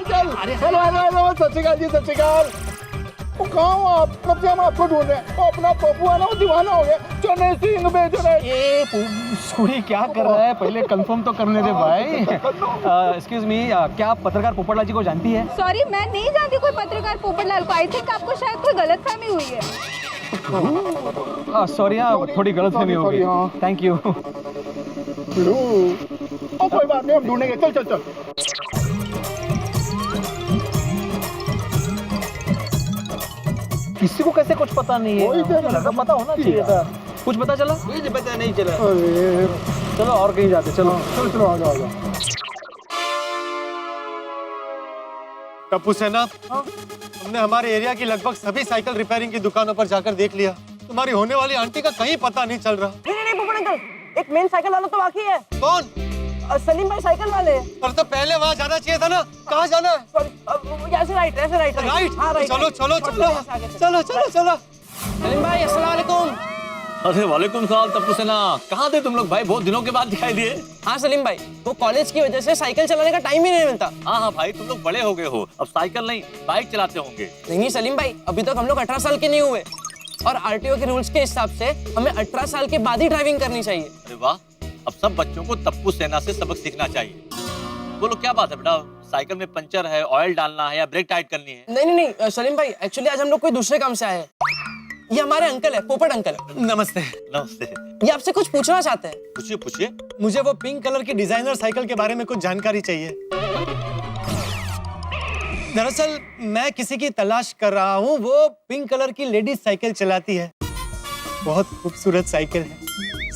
चल। अरे हेलो, सत श्री अकाल जी, सत श्री अकाल। वो कहाँ हो आप? कब से हम आपको ढूंढ रहे हैं। अपना पप्पू है ना, वो दीवाना हो गया। चने सिंह बेच रहे। ये सूरी क्या कर रहा है? पहले कंफर्म तो करने दे भाई। एक्सक्यूज मी, क्या आप पत्रकार पोपटलाल जी को जानती है? सॉरी, मैं नहीं जानती कोई पत्रकार पोपटलाल को। आई थिंक आपको शायद कोई गलतफहमी हुई है। सॉरी, थोड़ी गलतफहमी हो गई। Thank you. कोई बात नहीं, हम ढूंढेंगे। चल। किसी को कैसे कुछ पता नहीं है? लगा पता होना चाहिए था। कुछ पता चला? मुझे पता नहीं चला। चलो और कहीं जाते। चलो आ जाओ। टप्पू सेना, हमने हमारे एरिया की लगभग सभी साइकिल रिपेयरिंग की दुकानों पर जाकर देख लिया। तुम्हारी होने वाली आंटी का कहीं पता नहीं चल रहा। नहीं पोपट अंकल, एक मेन साइकिल वाला तो बाकी है। कौन? सलीम भाई साइकिल वाले। पर तो पहले वहाँ जाना चाहिए था ना। कहाँ जाना है? ऐसे राइट। हाँ, राइट। चलो। सलीम भाई, अस्सलाम वालेकुम। अरे वालेकुम सलाम टप्पू सेना, कहाँ थे तुम लोग भाई? बहुत दिनों के बाद दिखाई दिए। हाँ सलीम भाई, वो कॉलेज की वजह से साइकिल चलाने का टाइम ही नहीं मिलता। हाँ भाई, तुम लोग बड़े हो गए हो, अब साइकिल नहीं बाइक चलाते होंगे। नहीं सलीम भाई, अभी तक हम लोग 18 साल के नहीं हुए और आरटीओ के रूल्स के हिसाब से हमें 18 साल के बाद ही ड्राइविंग करनी चाहिए। अरे वाह, अब सब बच्चों को टप्पू सेना से सबक सीखना चाहिए। बोलो क्या बात है बेटा? साइकिल में पंचर है, ऑयल डालना है या ब्रेक टाइट करनी है? नहीं सलीम भाई, एक्चुअली आज हम लोग कोई दूसरे काम से आए हैं। ये हमारे अंकल है, पोपट अंकल। नमस्ते। ये आपसे कुछ पूछना चाहते हैं। पूछिए। मुझे वो पिंक कलर की डिजाइनर साइकिल के बारे में कुछ जानकारी चाहिए। दरअसल मैं किसी की तलाश कर रहा हूँ। वो पिंक कलर की लेडीज साइकिल चलाती है। बहुत खूबसूरत साइकिल है।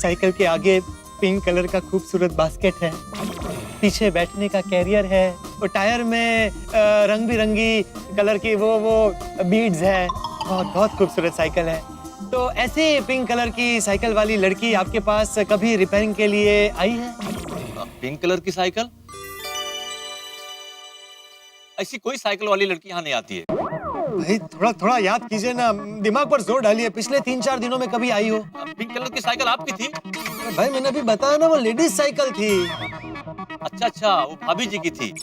साइकिल के आगे पिंक कलर का खूबसूरत बास्केट है, पीछे बैठने का कैरियर है, और टायर में रंग बिरंगी कलर की वो बीड्स है। बहुत खूबसूरत साइकिल है। तो ऐसे पिंक कलर की साइकिल वाली लड़की आपके पास कभी रिपेयरिंग के लिए आई है? पिंक कलर की साइकिल? ऐसी कोई साइकिल वाली लड़की यहाँ नहीं आती है। भाई थोड़ा थोड़ा याद कीजिए ना, दिमाग पर जोर डालिए। पिछले 3-4 दिनों में कभी आई हो? पिंक कलर की साइकिल आपकी थी? भाई मैंने अभी बताया ना, वो लेडीज साइकिल थी। अच्छा अच्छा, वो भाभी जी की थी।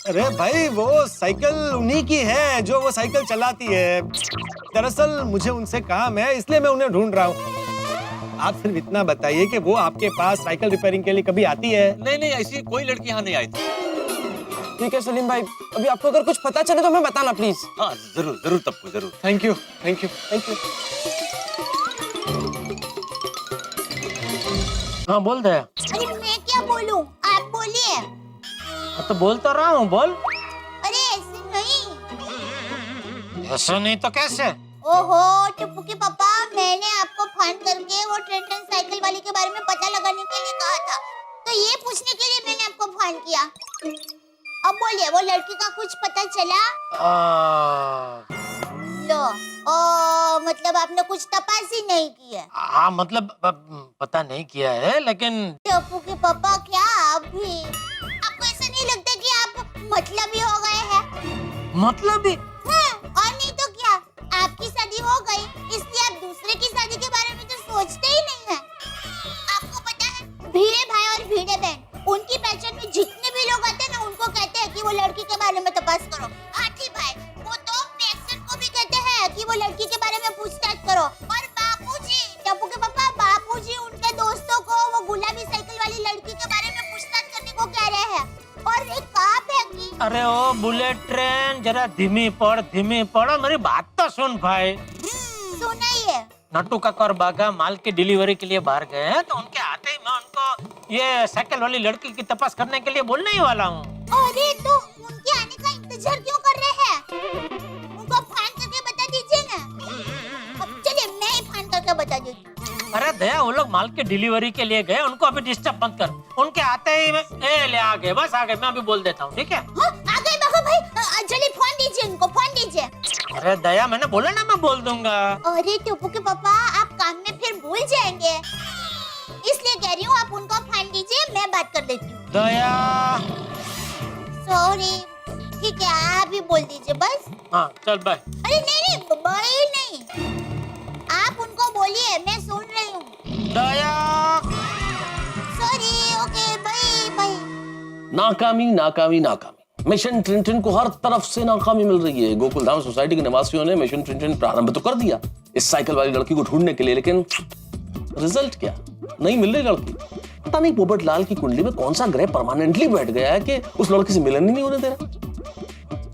अरे भाई वो साइकिल उन्हीं की है जो वो साइकिल चलाती है। दरअसल मुझे उनसे काम है, इसलिए मैं उन्हें ढूंढ रहा हूँ। आप सिर्फ इतना बताइए कि वो आपके पास साइकिल रिपेयरिंग के लिए कभी आती है? नहीं नहीं, ऐसी कोई लड़की यहाँ नहीं आई थी। ठीक है सलीम भाई, अभी आपको अगर कुछ पता चले तो हमें बताना प्लीज। हाँ जरूर जरूर तब्बू जरूर। Thank you thank you thank you. हाँ बोल दे। अरे मैं क्या बोलूं, आप बोलिए। तो बोल तो रहा हूँ, बोल। अरे ऐसे नहीं। ऐसा नहीं तो कैसे? ओहो टप्पू के पापा, मैंने आपको फोन करके वो ट्रेंटन साइकिल वाली के बारे में पता लगाने के लिए कहा था, तो ये पूछने के लिए मैंने आपको फोन किया। अब बोलिए, वो लड़की का कुछ पता चला? लो, मतलब आपने कुछ तपास ही नहीं की है? हाँ मतलब पता नहीं किया है, लेकिन टप्पू के पापा क्या आप भी, आपको ऐसा नहीं लगता कि आप मतलबी हो गए हैं? मतलबी? हाँ, और नहीं तो क्या, आपकी शादी हो गई इसलिए आप दूसरे की शादी के बारे में तो सोचते ही नहीं है। आपको पता है, भीड़े भाई और भीड़े बहन, उनकी पहचान में जितने भी लोग आते हैं ना, उनको कहते हैं कि वो लड़की के बारे में तपास करो। हाथी भाई, वो तो पैक्सन को भी कहते हैं कि वो लड़की के बारे में पूछताछ करो। और बापूजी, टप्पू के पापा, बापूजी उनके दोस्तों को वो गुलाबी साइकिल वाली लड़की के बारे में पूछताछ करने को कह रहे हैं। और एक काम है कि अरे ओ बुलेट ट्रेन, जरा धीमी पड़, मेरी बात तो सुन भाई। सुनाइए। नट्टू काका और बागा माल की डिलीवरी के लिए बाहर गए हैं, तो उनके आते ही मैं उनको ये साइकिल वाली लड़की की तपास करने के लिए बोलने ही वाला हूँ। अरे तो उनके आने का इंतजार क्यों कर रहे हैं? उनको फोन करके बता दीजिए ना। अब चलिए मैं ही फोन करके बता देती हूँ। अरे दया, वो लोग माल की डिलीवरी के लिए गए, उनको अभी डिस्टर्ब मत कर। उनके आते ही ले आ गए, बस आ गए, मैं अभी बोल देता हूँ, ठीक है? हाँ, आ गए बाबा भाई, जल्दी फोन दीजिए उनको, फोन दीजिए। अरे दया, मैंने बोला ना मैं बोल दूंगा। अरे टप्पू के पापा, आप काम में फिर भूल जाएंगे, इसलिए कह रही हूँ आप उनको फोन दीजिए, मैं बात कर लेती हूँ। दया सॉरी, ठीक है आप ही बोल दीजिए बस। हाँ चल बाय। अरे नहीं बाय नहीं, आप उनको बोलिए, मैं सुन रही हूँ। दया सॉरी, ओके बाय बाय। नाकामी नाकामी नाकामी, मिशन ट्रिंटन को हर तरफ से नाकामी मिल रही है। गोकुलधाम सोसाइटी के निवासियों ने मिशन ट्रिंटन प्रारंभ तो कर दिया इस साइकिल वाली लड़की को ढूंढने के लिए, लेकिन रिजल्ट क्या? नहीं मिल रही लड़की। पता नहीं पोपट लाल की कुंडली में कौन सा ग्रह परमानेंटली बैठ गया है कि उस लड़की से मिलन ही नहीं होने दे रहा।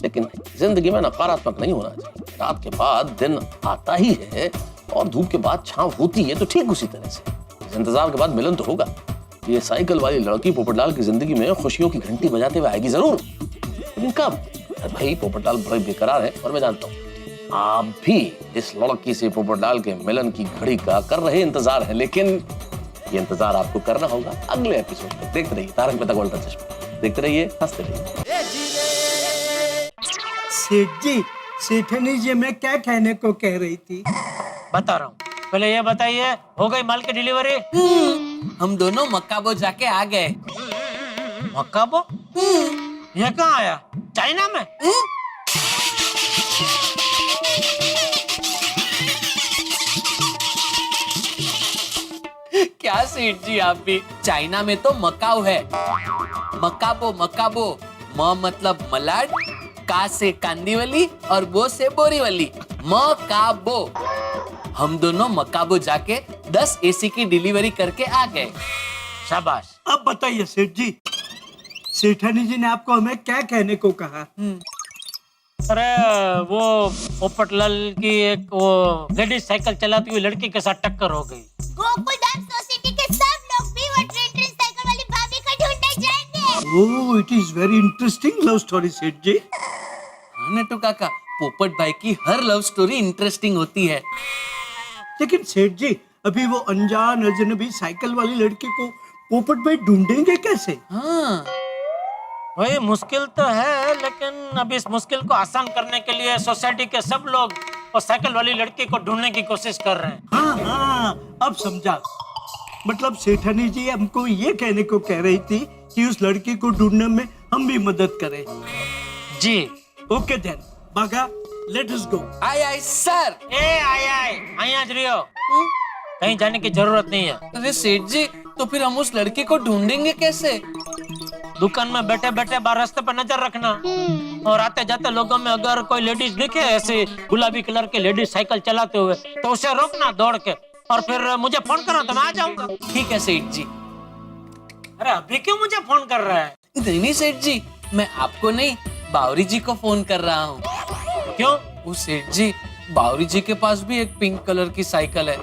लेकिन जिंदगी में नकारात्मक नहीं होना चाहिए। रात के बाद दिन आता ही है और धूप के बाद छांव होती है, तो ठीक उसी तरह से इस इंतजार के बाद मिलन तो होगा। ये साइकिल वाली लड़की पोपटलाल की जिंदगी में खुशियों की घंटी बजाते हुए आएगी जरूर, लेकिन कब? भाई पोपटलाल बड़े बेकरार है और मैं जानता हूँ आप भी इस लड़की से पोपटलाल के मिलन की घड़ी का कर रहे इंतजार है, लेकिन ये इंतजार आपको करना होगा अगले एपिसोड में। देखते रहिए तारक मेहता का उल्टा चश्मा, देखते रहिए, हंसते रहिए। सेठ जी, सेठनी जी मैं क्या कहने को कह रही थी? बता रहा हूँ, पहले ये बताइए, हो गई माल की डिलीवरी? हम दोनों मक्काबो जाके आ गए। मक्काबो? ये कहाँ आया? चाइना में? क्या सेठ जी, आप भी? चाइना में तो मकाओ है। मकाबो मकाबो, म मतलब मलाड, का से कांदीवली और बो से बोरीवली, मकाबो। हम दोनों मकाबो जाके 10 एसी की डिलीवरी करके आ गए। शाबाश। अब बताइए सेठ जी, सेठानी जी ने आपको हमें क्या कहने को कहा? अरे वो पोपटलाल की एक वो लेडीज साइकिल चलाती हुई लड़की के साथ टक्कर हो गई। गोकुलधाम सोसाइटी के सब लोग भी वो ट्रेंटन साइकिल वाली भाभी को ढूंढने जाएंगे। Oh, it is very interesting love story सेठ जी। हाँ नट्टू काका, पोपट भाई की हर लव स्टोरी इंटरेस्टिंग होती है। लेकिन सेठ जी, अभी वो अनजान अजनबी साइकिल वाली लड़की को पोपट भाई ढूंढेंगे कैसे? हाँ वही मुश्किल तो है, लेकिन अब इस मुश्किल को आसान करने के लिए सोसाइटी के सब लोग वो साइकिल वाली लड़की को ढूंढने की कोशिश कर रहे हैं। हाँ हाँ, अब समझा। मतलब सेठानी जी हमको ये कहने को कह रही थी कि उस लड़की को ढूंढने में हम भी मदद करें। जी ओके देन बागा लेट अस गो। आय आय सर। आए आज रियो कहीं जाने की जरूरत नहीं है। अरे सेठ जी तो फिर हम उस लड़की को ढूंढेंगे कैसे? दुकान में बैठे बैठे बाहर रास्ते पर नजर रखना और आते जाते लोगों में अगर कोई लेडीज दिखे ऐसे गुलाबी कलर की लेडीज साइकिल चलाते हुए तो उसे रोकना दौड़ के और फिर मुझे फोन करना तो मैं आ जाऊंगा। ठीक है सेठ जी। अरे अभी क्यों मुझे फोन कर रहा है? नहीं सेठ जी मैं आपको नहीं बावरी जी को फोन कर रहा हूँ। क्यों? वो सेठ जी बावरी जी के पास भी एक पिंक कलर की साइकिल है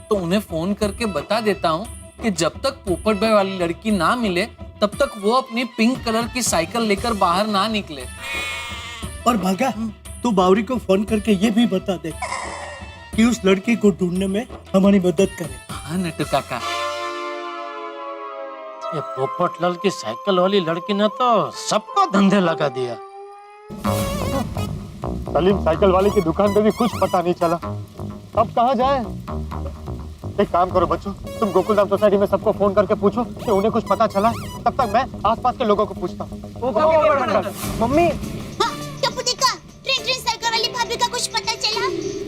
तो उन्हें फोन करके बता देता हूँ कि जब तक पोपट भाई वाली लड़की ना मिले तब तक वो अपनी पिंक कलर की साइकिल लेकर बाहर ना निकले। और भागा तू बावरी को फोन करके ये भी बता दे कि उस लड़की को ढूंढने में हमारी मदद करे। हाँ नट्टू काका। ये पोपटलाल की साइकिल वाली लड़की ने तो सबको धंधे लगा दिया। सलीम साइकिल वाले की दुकान पे भी कुछ पता नहीं चला, अब कहाँ जाए? एक काम करो बच्चों, तुम गोकुलधाम सोसाइटी में सबको फोन करके पूछो कि उन्हें कुछ पता चला, तब तक मैं आसपास के लोगों को पूछता हूँ। मम्मी हाँ, टप्पू देखा, ट्रिन ट्रिन साइकिल वाली भाभी का कुछ पता चला?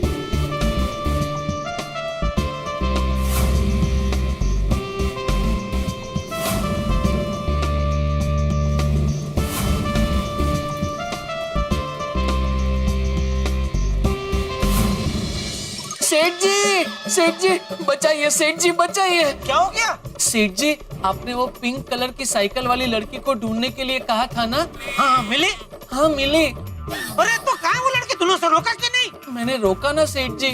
सेठ जी बचाइए, सेठ जी बचाइए। क्या हो गया? सेठ जी आपने वो पिंक कलर की साइकिल वाली लड़की को ढूंढने के लिए कहा था ना? हाँ मिली। हाँ मिली। अरे तो कहाँ वो लड़की? तूने उसे रोका कि नहीं? मैंने रोका ना सेठ जी,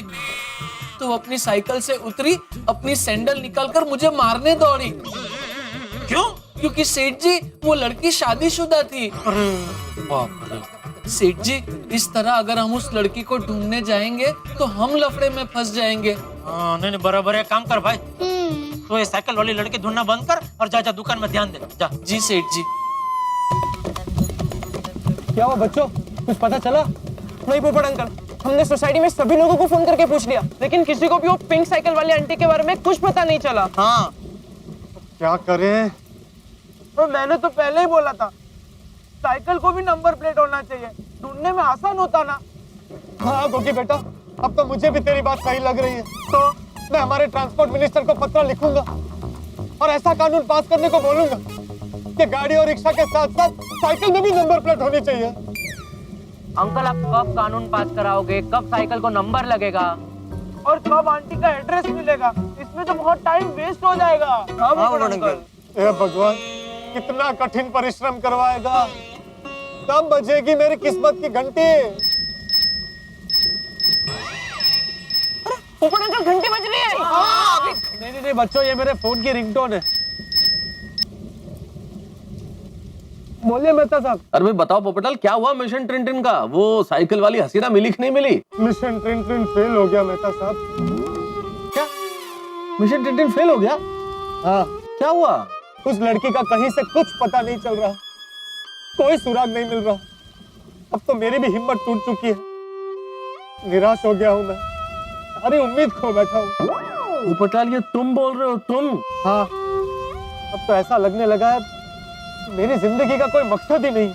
तो वो अपनी साइकिल से उतरी, अपनी सैंडल निकालकर मुझे मारने दौड़ी। क्यों? क्योंकि सेठ जी वो लड़की शादीशुदा थी। अरे बाप रे। सेठ जी इस तरह अगर हम उस लड़की को ढूंढने जाएंगे तो हम लफड़े में फंस जाएंगे। हाँ नहीं बराबर है, काम कर भाई। तो ये साइकिल वाली लड़की ढूंढना बंद कर और जा जा दुकान में ध्यान दे जा। जी सेठ जी। क्या हुआ बच्चों, कुछ पता चला? नहीं पोपट अंकल, हमने सोसाइटी में सभी लोगों को फोन करके पूछ लिया लेकिन किसी को भी वो पिंक साइकिल वाली आंटी के बारे में कुछ पता नहीं चला। हाँ क्या करें? तो मैंने तो पहले ही बोला था साइकिल को भी नंबर प्लेट होना चाहिए, ढूंढने में आसान होता ना। हाँ गोगी बेटा, अब तो मुझे भी तेरी बात सही लग रही है। तो मैं हमारे ट्रांसपोर्ट मिनिस्टर को पत्र लिखूंगा और ऐसा कानून पास करने को बोलूंगा कि गाड़ी और रिक्शा के साथ साथ साइकिल में भी नंबर प्लेट होनी चाहिए। अंकल आप कब कानून पास कराओगे, कब साइकिल को नंबर लगेगा और कब आंटी का एड्रेस मिलेगा? इसमें तो बहुत टाइम वेस्ट हो जाएगा। हे भगवान, कितना कठिन परिश्रम करवाएगा, कब बजेगी मेरी किस्मत की घंटी? पोपट अंकल घंटी बज रही है। नहीं बच्चों, ये मेरे फोन की रिंगटोन है। बोलिए मेहता साहब। अरे भाई बताओ पोपटलाल, क्या हुआ मिशन ट्रिन का? वो साइकिल वाली हसीना मिली कि नहीं मिली? मिशन ट्रिन फेल हो गया मेहता साहब। क्या मिशन ट्रिन फेल हो गया? हाँ। क्या हुआ? उस लड़की का कहीं से कुछ पता नहीं चल रहा, कोई सुराग नहीं मिल रहा। अब तो मेरी भी हिम्मत टूट चुकी है, निराश हो गया हूँ मैं, सारी उम्मीद खो बैठा हूँ। पोपटलाल ये तुम बोल रहे हो? तुम? हाँ, अब तो ऐसा लगने लगा है मेरी जिंदगी का कोई मकसद ही नहीं।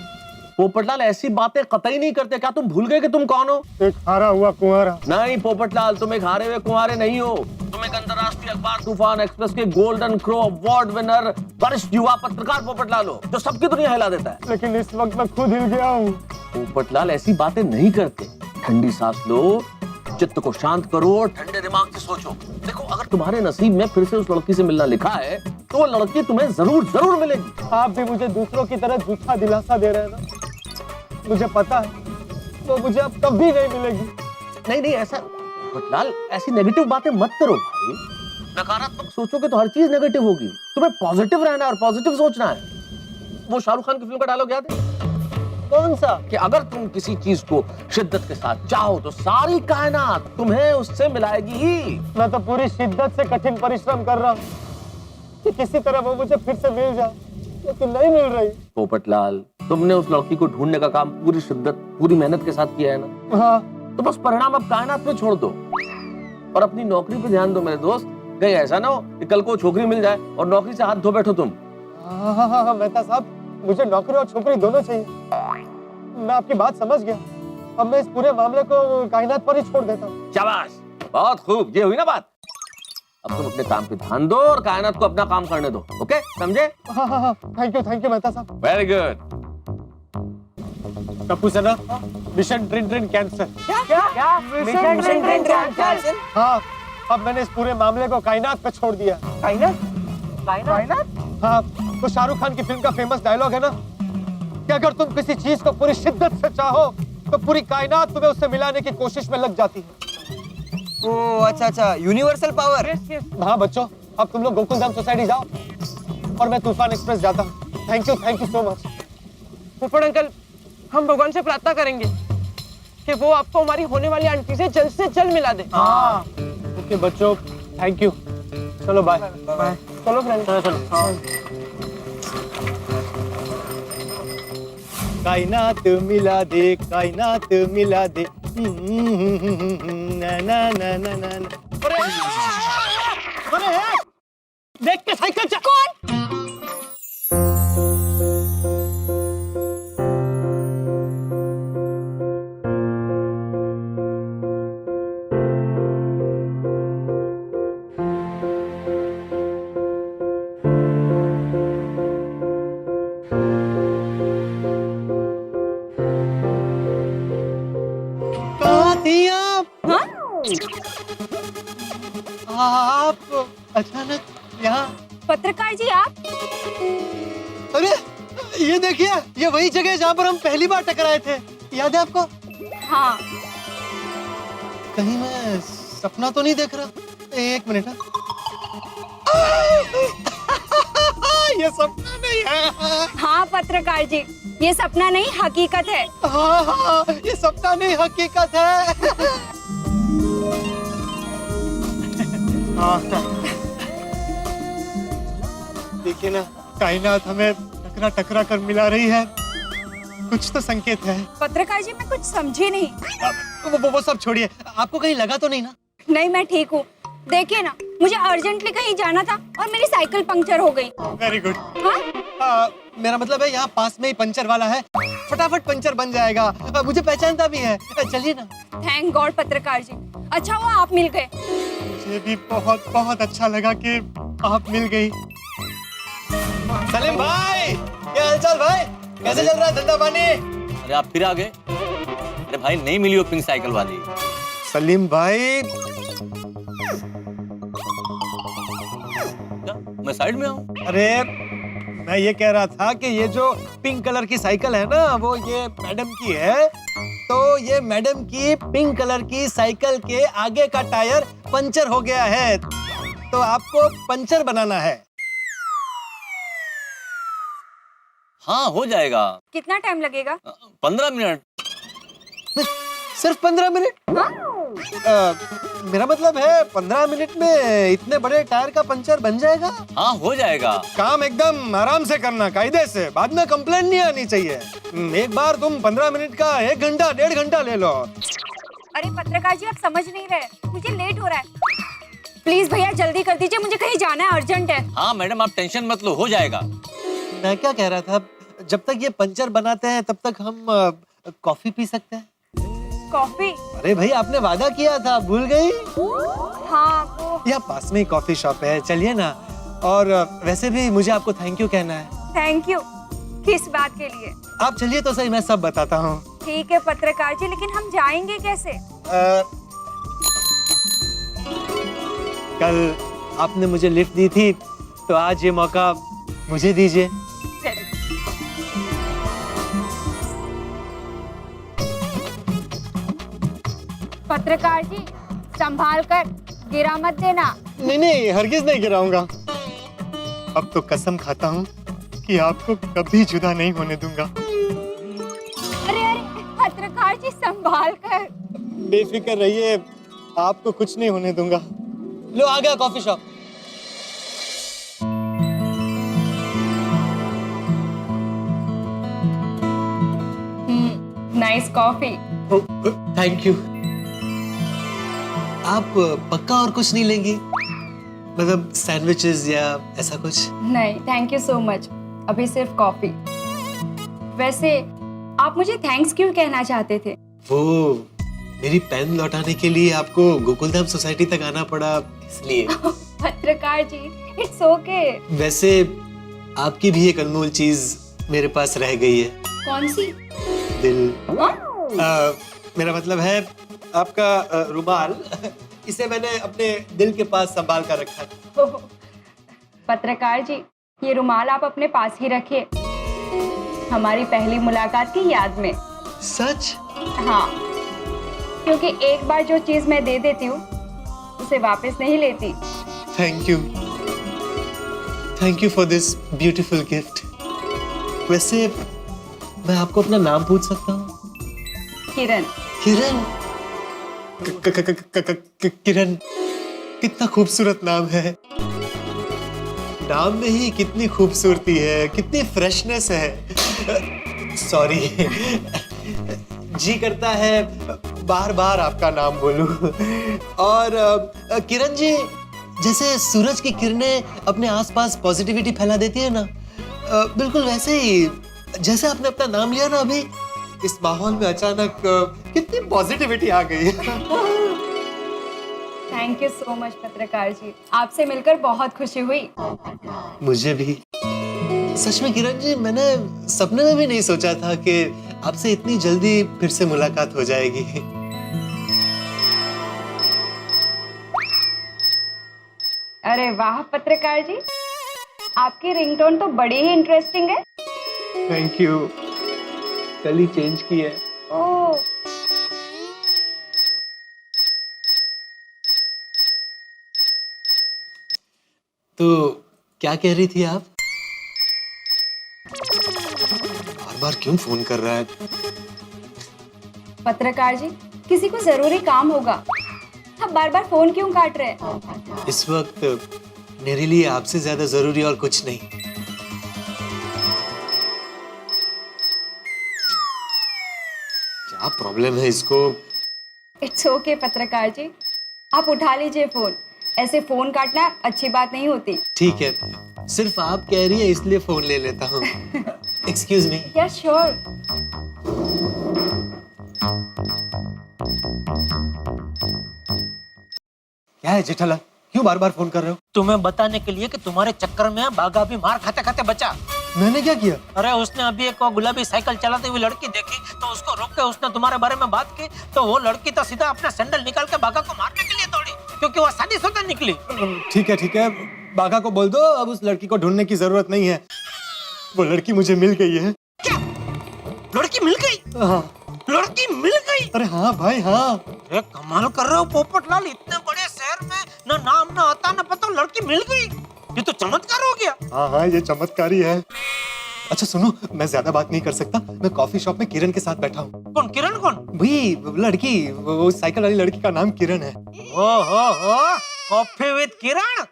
पोपटलाल ऐसी बातें कतई नहीं करते। क्या तुम भूल गए कि तुम कौन हो? एक हारा हुआ कुंवारा। नहीं पोपटलाल, तुम एक हारे हुए कुंवारे नहीं हो। तुम एक अंतरराष्ट्रीय अखबार तूफान एक्सप्रेस के गोल्डन क्रो अवार्ड विनर वरिष्ठ युवा पत्रकार पोपटलाल हो, जो सबकी दुनिया हिला देता है। लेकिन इस वक्त मैं खुद हिल गया हूँ। पोपटलाल ऐसी बातें नहीं करते। ठंडी सांस लो, चित्त को शांत करो, ठंडे दिमाग से सोचो। देखो अगर तुम्हारे नसीब में फिर से उस लड़की से मिलना लिखा है तो वो लड़की तुम्हें जरूर मिलेगी। आप भी मुझे दूसरों की तरह झूठा दिलासा दे रहे हैं ना, मुझे पता है वो मुझे अब कभी नहीं मिलेगी। नहीं ऐसा पोपटलाल, ऐसी नेगेटिव बातें मत करो भाई। नकारात्मक सोचोगे तो हर चीज नेगेटिव होगी। तुम्हें पॉजिटिव रहना है और पॉजिटिव सोचना है। वो शाहरुख खान की फिल्म का डायलॉग याद है? कौन सा? कि अगर तुम किसी चीज को शिद्दत के साथ चाहो तो सारी कायनात तुम्हें उससे मिलाएगी ही। मैं तो पूरी शिद्दत से कठिन परिश्रम कर रहा हूँ कि किसी तरह वो मुझे फिर से मिल जाए, लेकिन नहीं मिल रही। पोपटलाल, तुमने उस लड़की को ढूंढने का काम पूरी शिद्दत, पूरी मेहनत के साथ किया है ना? हाँ। तो बस परिणाम अब कायनात पे छोड़ दो और अपनी नौकरी पे ध्यान दो मेरे दोस्त। कहीं ऐसा ना हो कि कल को छोकरी मिल जाए और नौकरी से हाथ धो बैठो तुम। हाँ मेहता साहब, मुझे नौकरी और छोकरी दोनों चाहिए। मैं आपकी बात समझ गया। अब मैं इस पूरे मामले को कायनात पर ही छोड़ देता हूँ। शाबाश, बहुत खूब, ये हुई ना बात। अब तुम अपने काम पे ध्यान दो और कायनात को अपना काम करने दो। ओके, समझे? हाँ, थैंक यू मेहता साहब। Very good. Kapoor Sana, mission ट्रिन ट्रिन कैंसर। क्या मिशन ट्रिन कैंसर? हाँ, अब मैंने इस पूरे मामले को कायनात पे छोड़ दिया। कायनात? हाँ, तो शाहरुख खान की फिल्म का फेमस डायलॉग है ना कि अगर तुम किसी चीज को पूरी शिद्दत से चाहो तो पूरी कायनात तुम्हें उससे मिलाने की कोशिश में लग जाती है। ओह अच्छा, यूनिवर्सल पावर। हाँ बच्चों, अब तुम लोग गोकुलधाम सोसाइटी जाओ और मैं तूफान एक्सप्रेस जाता हूँ। Thank you so much. फुफड़ अंकल, हम भगवान से प्रार्थना करेंगे कि वो आपको हमारी होने वाली आंटी से जल्द मिला दे। हाँ, ओके बच्चों, थैंक यू। चलो बाय। चलो फ्रेंड, चलो। कायनात मिला दे, कायनात मिला दे। ना ना ना ना ना ना। अरे देख के साइकिल चल। कौन? आप अचानक यहाँ? पत्रकार जी आप? अरे ये देखिए, ये वही जगह है जहाँ पर हम पहली बार टकराए थे। याद है आपको? हाँ। कहीं मैं सपना तो नहीं देख रहा? एक मिनट। ये सपना नहीं है। हाँ पत्रकार जी, ये सपना नहीं हकीकत है। हाँ, ये सपना नहीं हकीकत है। देखिए ना, कायनात हमें टकरा कर मिला रही है। कुछ तो संकेत है। पत्रकार जी मैं कुछ समझी नहीं। वो सब छोड़िए, आपको कहीं लगा तो नहीं ना? नहीं, मैं ठीक हूँ। देखिए ना, मुझे अर्जेंटली कहीं जाना था और मेरी साइकिल पंक्चर हो गई। Very good. मेरा मतलब है यहाँ पास में ही पंचर वाला है, फटाफट पंचर बन जाएगा। मुझे पहचानता भी है। चलिए ना। थैंक गॉड पत्रकार जी, अच्छा हुआ आप मिल गए। मुझे भी बहुत बहुत अच्छा लगा कि आप मिल गई। सलीम भाई, क्या हालचाल भाई? कैसे चल रहा है धंधा पानी? अरे आप फिर आ गए? अरे भाई नहीं मिली वो पिंक साइकिल वाली। सलीम भाई, मैं साइड में हूँ। अरे मैं ये कह रहा था कि ये जो पिंक कलर की साइकिल है ना, वो ये मैडम की है। तो ये मैडम की पिंक कलर की साइकिल के आगे का टायर पंचर हो गया है, तो आपको पंचर बनाना है। हाँ हो जाएगा। कितना टाइम लगेगा? 15 मिनट। सिर्फ 15 मिनट? मेरा मतलब है 15 मिनट में इतने बड़े टायर का पंचर बन जाएगा? हाँ हो जाएगा। काम एकदम आराम से करना, कायदे से। बाद में कंप्लेंट नहीं आनी चाहिए। एक बार तुम 15 मिनट का 1 घंटा 1.5 घंटा ले लो। अरे पत्रकार जी आप समझ नहीं रहे, मुझे लेट हो रहा है। प्लीज भैया जल्दी कर दीजिए, मुझे कहीं जाना है, अर्जेंट है। हाँ मैडम आप टेंशन मत लो, हो जाएगा। मैं क्या कह रहा था, जब तक ये पंचर बनाते हैं तब तक हम कॉफी पी सकते हैं। कॉफी? अरे भाई आपने वादा किया था, भूल गई? हाँ वो यहाँ पास में ही कॉफी शॉप है, चलिए ना। और वैसे भी मुझे आपको थैंक यू कहना है। थैंक यू किस बात के लिए? आप चलिए तो सही, मैं सब बताता हूँ। ठीक है पत्रकार जी, लेकिन हम जाएंगे कैसे? कल आपने मुझे लिफ्ट दी थी, तो आज ये मौका मुझे दीजिए। पत्रकार जी संभाल कर, गिरा मत देना। नहीं, हरगिज नहीं गिराऊंगा। अब तो कसम खाता हूँ कि आपको कभी जुदा नहीं होने दूंगा। अरे पत्रकार जी संभाल कर। बेफिक्र रहिए, आपको कुछ नहीं होने दूंगा। लो आ गया coffee shop. Nice coffee. Thank you. आप पक्का और कुछ नहीं लेंगी? मतलब सैंडविचेस या ऐसा कुछ? नहीं, थैंक यू सो मच, अभी सिर्फ कॉफी। वैसे आप मुझे थैंक्स क्यों कहना चाहते थे? वो मेरी पेन लौटाने के लिए आपको गोकुलधाम सोसाइटी तक आना पड़ा इसलिए। पत्रकार जी, इट्स ओके। वैसे आपकी भी एक अनमोल चीज मेरे पास रह गई है। कौन सी? दिल। मेरा मतलब है आपका रुमाल। इसे मैंने अपने दिल के पास संभाल कर रखा है। पत्रकार जी, ये रुमाल आप अपने पास ही रखिए, हमारी पहली मुलाकात की याद में। सच? हाँ, क्योंकि एक बार जो चीज मैं दे देती हूँ उसे वापस नहीं लेती। Thank you for this beautiful gift. वैसे मैं आपको अपना नाम पूछ सकता हूँ? किरण। किरण? किरण, कितना खूबसूरत नाम है। नाम में ही कितनी खूबसूरती है, कितनी फ्रेशनेस है। सॉरी, जी करता है बार बार आपका नाम बोलूं। और किरण जी, जैसे सूरज की किरणें अपने आसपास पॉजिटिविटी फैला देती है ना, बिल्कुल वैसे ही जैसे आपने अपना नाम लिया ना, अभी इस माहौल में अचानक कितनी पॉजिटिविटी आ गई। थैंक यू सो मच पत्रकार जी, आपसे मिलकर बहुत खुशी हुई। मुझे भी। सच में किरण जी, मैंने सपने में भी नहीं सोचा था कि आपसे इतनी जल्दी फिर से मुलाकात हो जाएगी। अरे वाह पत्रकार जी, आपकी रिंगटोन तो बड़ी ही इंटरेस्टिंग है। थैंक यू, कल ही चेंज की है। ओह, तो क्या कह रही थी आप? बार बार क्यों फोन कर रहा है? पत्रकार जी, किसी को जरूरी काम होगा, आप बार बार फोन क्यों काट रहे हैं? इस वक्त मेरे लिए आपसे ज्यादा जरूरी और कुछ नहीं। क्या प्रॉब्लम है इसको? इट्स ओके पत्रकार जी, आप उठा लीजिए फोन, ऐसे फोन काटना अच्छी बात नहीं होती। ठीक है, सिर्फ आप कह रही है इसलिए फोन ले लेता हूँ। Excuse me. Yes sure. क्या है जेठालाल, क्यों बार बार फोन कर रहे हो? तुम्हें बताने के लिए कि तुम्हारे चक्कर में बाघा भी मार खाते खाते बचा। मैंने क्या किया? अरे उसने अभी एक गुलाबी साइकिल चलाती हुई लड़की देखी, तो उसको रोक के उसने तुम्हारे बारे में बात की, तो वो लड़की तो सीधा अपना सैंडल निकाल के बाघा को मारने के लिए दौड़ी, क्योंकि वो शादीशुदा निकली। ठीक है, बाघा को बोल दो अब उस लड़की को ढूंढने की जरूरत नहीं है, वो लड़की मुझे मिल गई है। क्या? लड़की मिल गई? हाँ। लड़की मिल गई? अरे हाँ भाई हाँ। अरे कमाल कर रहे हो पोपटलाल, इतने बड़े शहर में ना नाम ना आता ना पता, लड़की मिल गई, ये तो चमत्कार हो गया। हाँ, ये चमत्कारी है। अच्छा सुनो, मैं ज्यादा बात नहीं कर सकता, मैं कॉफी शॉप में किरण के साथ बैठा हूँ। कौन किरण? कौन? वही लड़की, वो साइकिल वाली लड़की का नाम किरण है। ओहो, कॉफी विद किरण।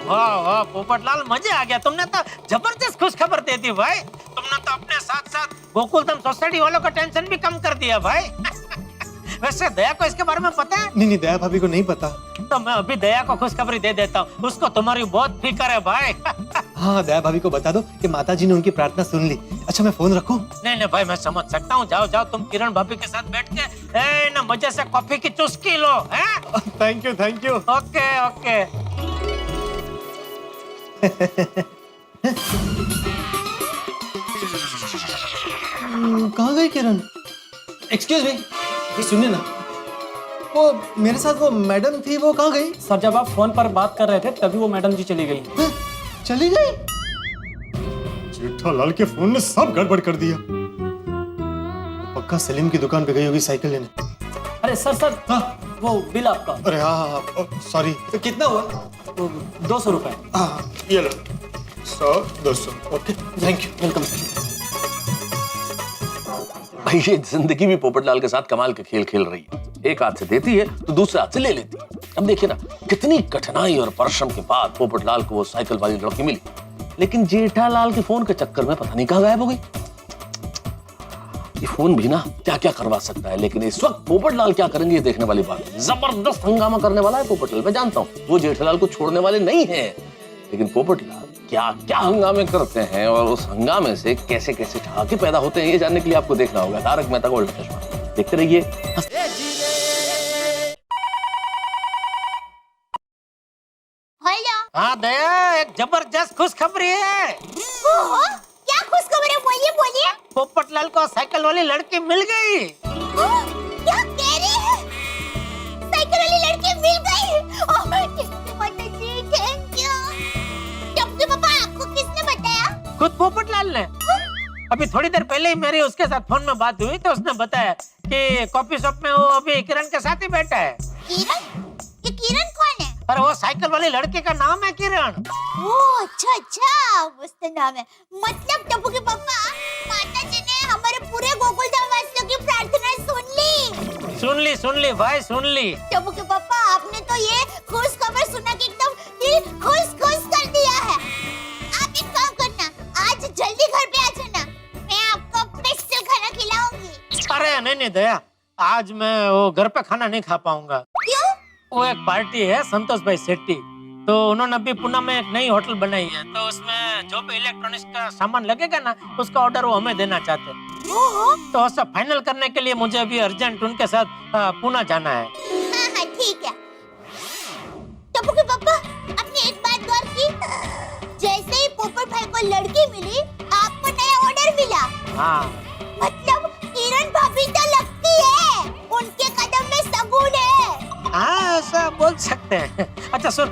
वाह वाह पोपटलाल, मजे आ गया, तुमने तो जबरदस्त खुश खबर दे दी भाई। तुमने तो अपने साथ साथ गोकुलधाम सोसाइटी वालों का टेंशन भी कम कर दिया भाई। वैसे दया को इसके बारे में पता है? नहीं, दया भाभी को नहीं पता। तो मैं अभी दया को खुशखबरी दे देता हूँ, उसको तुम्हारी बहुत फिक्र है भाई। हाँ, दया भाभी को बता दो कि माताजी ने उनकी प्रार्थना सुन ली। अच्छा मैं फोन रखूं? नहीं भाई, मैं समझ सकता हूँ, जाओ जाओ तुम किरण भाभी के साथ बैठ के ना मजे से कॉफी की चुस्की लो। Thank you. ओके। कहाँ गई किरण? एक्सक्यूज मी, सुनिए ना, वो मेरे साथ वो मैडम थी, वो कहाँ गई? सर, जब आप फोन पर बात कर रहे थे तभी वो मैडम जी चली गई। चली गई? जेठालाल के फोन ने सब गड़बड़ कर दिया। पक्का सलीम की दुकान पे गई होगी साइकिल लेने। अरे सर, वो बिल आपका। अरे हाँ, सॉरी। तो कितना हुआ? 200 रुपए। हाँ, ये लो, 100, 200। Okay, thank you. वेलकम। भाई ये जिंदगी भी पोपटलाल के साथ कमाल के खेल खेल रही है, एक हाथ से देती है तो दूसरे हाथ से ले लेती है। अब देखिए ना, कितनी कठिनाई और परिश्रम के बाद पोपटलाल को वो साइकिल वाली लड़की मिली, लेकिन जेठालाल के फोन के चक्कर में पता नहीं कहाँ गायब हो गई। ये फोन भी ना क्या क्या करवा सकता है, लेकिन इस वक्त पोपटलाल क्या करेंगे ये देखने वाली बात है। जबरदस्त हंगामा करने वाला है पोपटलाल, मैं जानता हूँ वो जेठालाल को छोड़ने वाले नहीं है, लेकिन पोपटलाल क्या क्या हंगामे करते हैं और उस हंगामे से कैसे कैसे ठहाके पैदा होते हैं ये जानने के लिए आपको देखना होगा तारक मेहता का उल्टा चश्मा। देखते रहिए। हेलो। हाँ दया, एक जबरदस्त खुशखबरी है। ओहो, क्या खुशखबरी है? बोलिए बोलिए। पोपटलाल को साइकिल वाली लड़की मिल गई। क्या कह रही है? साइकिल वाली लड़की मिल गई? ओह माता जी, थैंक यू। टप्पू पापा, आपको किसने बताया? खुद पोपटलाल ने। अभी थोड़ी देर पहले ही मेरी उसके साथ फोन में बात हुई तो उसने बताया कि कॉफी शॉप में वो अभी किरण के साथ ही बैठा है। किरण? ये किरण कौन है? अरे वो साइकिल वाली लड़की का नाम है किरण। ओह अच्छा अच्छा, मस्त नाम है। मतलब टप्पू के पापा, माता जी ने हमारे पूरे गोकुलधाम वासियों की प्रार्थना सुन ली भाई, सुन ली। टप्पू के पापा, आपने तो ये खुश खबर सुना के एकदम दिल खुश कर दिया है। आप एक काम करना, आज जल्दी घर पे आ जाना, मैं आपको स्पेशल खाना खिलाऊंगी। अरे नहीं दया, आज मैं वो घर पे खाना नहीं खा पाऊंगा। क्यों? वो एक पार्टी है संतोष भाई सेट्टी, तो उन्होंने अभी पुणे में एक नई होटल बनाई है, तो उसमें जो भी इलेक्ट्रॉनिक्स का सामान लगेगा ना उसका ऑर्डर वो हमें देना चाहते हैं। तो सब फाइनल करने के लिए मुझे अभी अर्जेंट उनके साथ पुणे जाना है। हाँ ठीक है। टप्पू के पापा, आपने एक बात गौर की? जैसे ही पोपट भाई को लड़की मिली, आपको नया ऑर्डर मिला। हाँ। मतलब किरण भाभी तो लगती है, उनके कदम में शगुन है। हाँ ऐसा बोल सकते हैं। अच्छा सुन,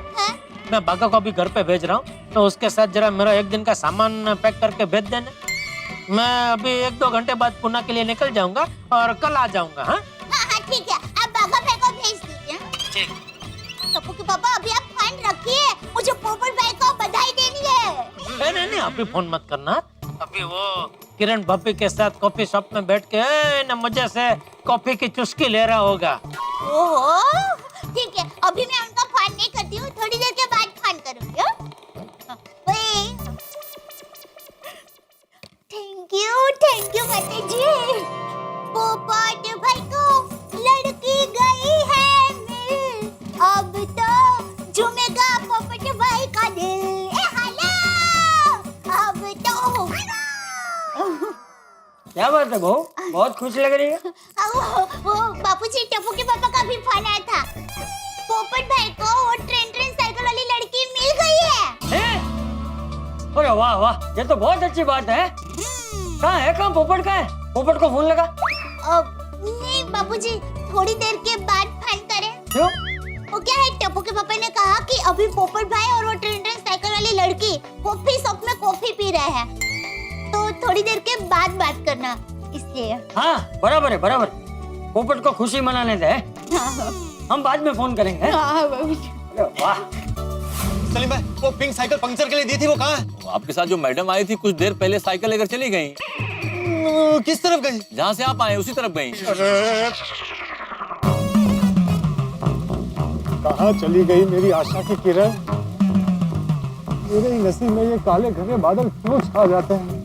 मैं बागा को अभी घर पे भेज रहा हूँ, तो उसके साथ जरा मेरा एक दिन का सामान पैक करके भेज देना। मैं अभी 1-2 घंटे बाद पुणे के लिए निकल जाऊंगा और कल आ जाऊंगा। हाँ ठीक है, आप बागा भाई को भेज दीजिए। ठीक। टप्पू के पापा, अभी आप फोन रखिए, मुझे पोपट भाई को बधाई देनी है। नहीं अभी फोन मत करना, अभी वो किरण भाभी के साथ कॉफी शॉप में बैठ के न मजे से कॉफी की चुस्की ले रहा होगा। ओहो ठीक है, अभी मैं उनका फोन नहीं करती हूँ, थोड़ी देर के बाद फोन करूंगी। थैंक यू माता जी। पोपट भाई को लड़की गई है मिल, अब तो झूमेगा पोपट भाई का दिल। अब तो क्या बात है बहू, बहुत खुश लग रही है। वो बापूजी, टप्पू के पापा का भी फोन आया था। पोपट भाई को वो ट्रेन साइकिल वाली लड़की मिल गई है। अरे वाह वाह, ये तो बहुत अच्छी बात है। कहाँ पोपट का है? पोपट को फोन लगा। नहीं बापूजी, थोड़ी देर के बाद फोन करें। क्यों? वो क्या है, टप्पू के पापा ने कहा कि अभी पोपट भाई और वो ट्रेन साइकिल वाली लड़की कॉफी शॉप में कॉफी पी रहे हैं, तो थोड़ी देर के बाद बात करना, इसलिए। हाँ बराबर है, बराबर। पोपट को खुशी मनाने दे, हम बाद में फोन करेंगे। वाह। सलीम भाई, वो पिंक साइकिल पंक्चर के लिए दी थी, वो कहाँ है? आपके साथ जो मैडम आई थी कुछ देर पहले साइकिल लेकर चली गई। किस तरफ गई? जहाँ से आप आए उसी तरफ गई। कहाँ चली गई मेरी आशा की किरण? मेरे ही नसीब में ये काले घने बादल क्यों छा जाते हैं?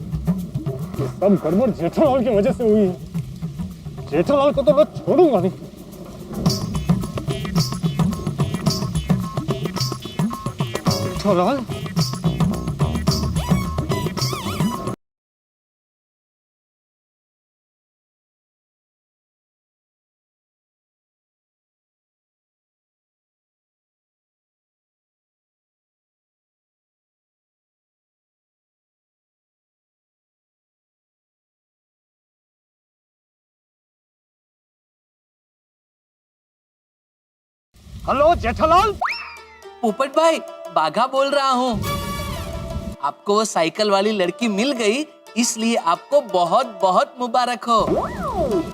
ये सब गड़बड़ जेठालाल की वजह से हुई है। जेठालाल को तो मैं छोड़ूंगा नहीं। जेठालाल, हेलो जेठालाल। पोपट भाई, बाघा बोल रहा हूँ। आपको वो साइकिल वाली लड़की मिल गई, इसलिए आपको बहुत बहुत मुबारक हो।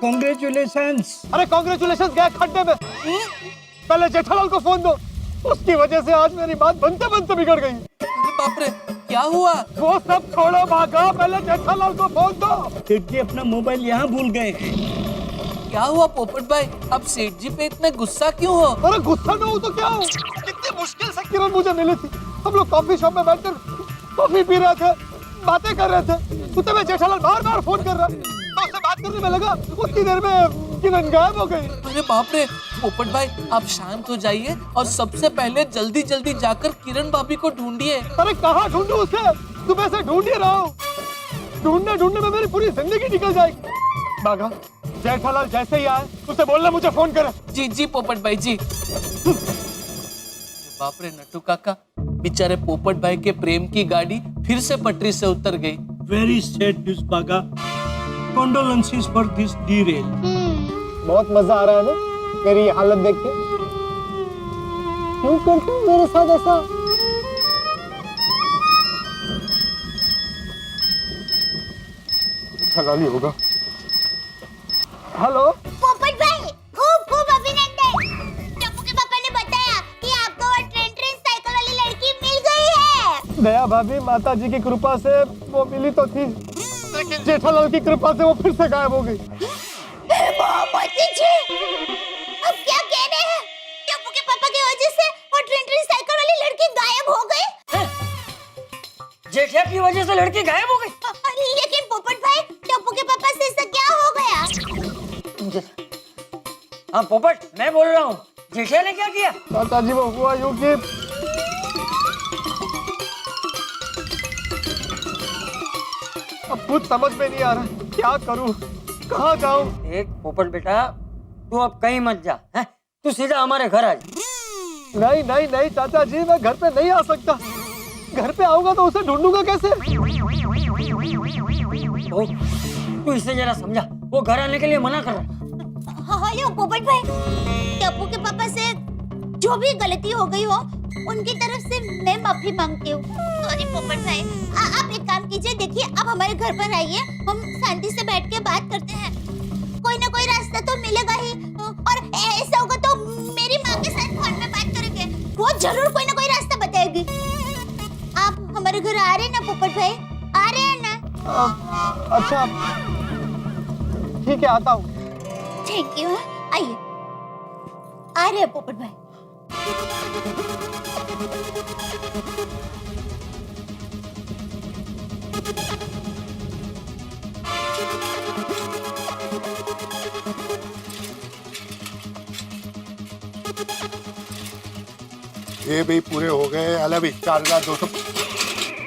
कांग्रेचुलेशंस। अरे कांग्रेचुलेशंस गए खड्डे में। पहले जेठालाल को फोन दो, उसकी वजह से आज मेरी बात बनते बनते बिगड़ गई। बाप रे, क्या हुआ? वो सब छोड़ो भागा, पहले जेठालाल को फोन दो। सेठ जी अपना मोबाइल यहाँ भूल गए। क्या हुआ पोपट भाई, अब सेठ जी पे इतने गुस्सा क्यों हो? अरे गुस्सा में हूँ तो क्या हो, कितनी मुश्किल से किरण मुझे मिली थी। हम लोग कॉफी शॉप में बैठकर कॉफी पी रहे थे, बातें कर रहे थे, उतने में जेठालाल बार बार फोन कर रहा, तो उससे बात करने में लगा उतनी देर में किरण गायब हो गई। अरे बाप रे पोपट भाई, आप शांत हो जाइए और सबसे पहले जल्दी जल्दी जाकर किरण भाभी को ढूंढिए। अरे कहाँ ढूंढूं उसे? सुबह से ढूंढ ही रहा हूँ। ढूंढने ढूंढने में मेरी पूरी जिंदगी निकल जाएगी। बागा, जेठालाल जैसे ही आए उसे बोलना मुझे फोन करे। जी जी पोपट भाई जी। बाप रे नट्टू काका, बेचारे पोपट भाई के प्रेम की गाड़ी फिर से पटरी से उतर गई। वेरी सैड न्यूज़ बागा, कंडोलेंसेस फॉर दिस डीरेल। बहुत मजा आ रहा है ना मेरी ये हालत देख के? क्यों करते हो मेरे साथ ऐसा? जेठालाल ही होगा। हेलो पोपट भाई, खूब खूब अभिनंदन। टप्पू के पापा ने बताया कि आपको वो ट्रेन साइकिल वाली लड़की मिल गई है। दया भाभी, माता जी की कृपा से वो मिली तो थी, लेकिन जेठालाल की कृपा से वो फिर से गायब हो गई। अब क्या कह रहे हैं? टप्पू के पापा की वजह से वो ट्रेन साइकिल वाली लड़की गायब हो गई। जेठिया की वजह से लड़की गायब हो गई। लेकिन पोपट भाई, टप्पू के पापा से ऐसा क्या हो गया? हाँ पोपट, मैं बोल रहा हूँ, जेठिया ने क्या किया? माता जी वो हुआ यूं कि अब कुछ समझ में नहीं आ रहा, क्या करूं, कहाँ जाऊं? एक पोपट बेटा, तू अब कहीं मत जा, हैं? तू सीधा हमारे घर आ जा। नहीं नहीं नहीं चाचा जी, मैं घर पे नहीं आ सकता। घर पे आऊंगा तो उसे ढूंढूंगा कैसे? ओ, तू इसे जरा समझा, वो घर आने के लिए मना कर रहा है। हेलो पोपट भाई, टप्पू के पापा से जो भी गलती हो गई हो, उनकी तरफ से मैं माफी मांगती हूँ। सॉरी पोपट भाई। आप एक काम कीजिए, देखिए आप हमारे घर पर आइए, हम शांति से बैठ के बात करते हैं। कोई ना कोई रास्ता तो मिलेगा ही, और ऐसा होगा तो मेरी माँ के साथ फोन में बात करेंगे, वो जरूर कोई ना कोई रास्ता बताएगी। आप हमारे घर आ रहे हैं ना पोपट भाई? आ रहे हैं ना? अच्छा ठीक है, आता हूँ। Thank you. आइए, आ रहे हैं पोपट भाई। ये भी पूरे हो गए। अला भी 4200।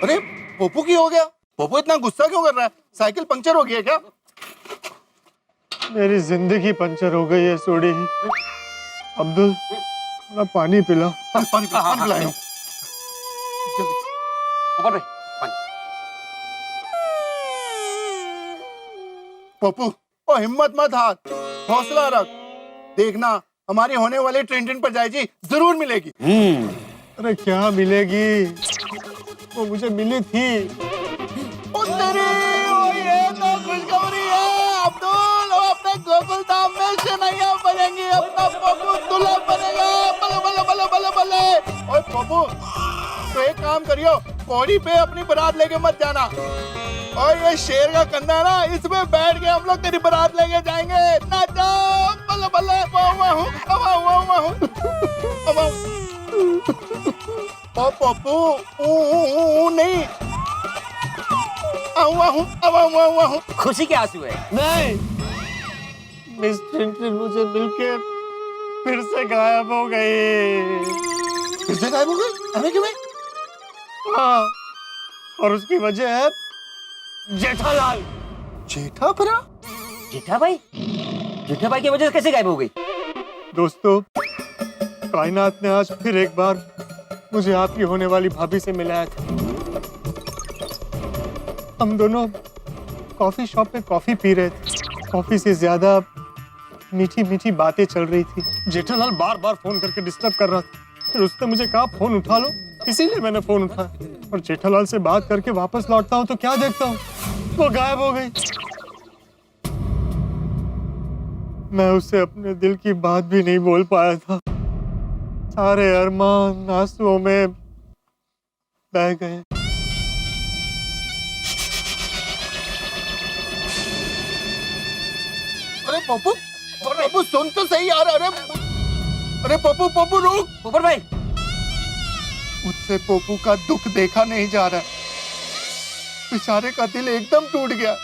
अरे पोपू की हो गया? पोपू इतना गुस्सा क्यों कर रहा है? साइकिल पंक्चर हो गया क्या? मेरी जिंदगी पंचर हो गई है सोडी। अब्दुल, थोड़ा पानी पिला। पानी पिलाया। पप्पू, ओ हिम्मत मत हार, हौसला रख। देखना हमारी होने वाली ट्रेन पर जाएगी, जरूर मिलेगी। अरे क्या मिलेगी? वो मुझे मिली थी। ये तो खुशखबरी है अब्दुल, वो अपने गोकुल धाम में शनैया बनेंगी, अपना पप्पू दूल्हा बनेगा। बल्ले बल्ले बल्ले बल्ले बल्ले। ओए पप्पू, तो एक काम करियो, पौड़ी पे अपनी बारात लेके मत जाना, और ये शेर का कंधा है ना, इसमें बैठ के हम लोग तेरी बारात लेके जाएंगे। नाचो बल्ले बल्ले। ओ पप्पू, नहीं, खुशी के आंसू है। नहीं, मिस ट्रिंटिन मुझे मिलके फिर से गायब हो गई। फिर से गायब हो गई? हमें क्यों? हाँ, और उसकी वजह है जेठालाल। जेठा भरा? जेठा भाई? जेठा भाई की वजह से कैसे गायब हो गई? दोस्तों, कायनात ने आज फिर एक बार मुझे आपकी होने वाली भाभी से मिलाया था। हम दोनों कॉफी शॉप पे कॉफी पी रहे थे। कॉफी से ज्यादा मीठी मीठी बातें चल रही थी। जेठालाल बार बार फोन करके डिस्टर्ब कर रहा था। फिर उसने मुझे कहा फोन उठा लो, इसीलिए मैंने फोन उठाया। और जेठालाल से बात करके वापस लौटता हूँ तो क्या देखता हूँ, वो गायब हो गई। मैं उससे अपने दिल की बात भी नहीं बोल पाया था। सारे अरमान आंसुओं में बह गए। अरे पप्पू, पप्पू सुन तो सही यार। अरे पप्पू, पप्पू रुक। पोपट भाई, मुझसे पप्पू का दुख देखा नहीं जा रहा। बेचारे का दिल एकदम टूट गया।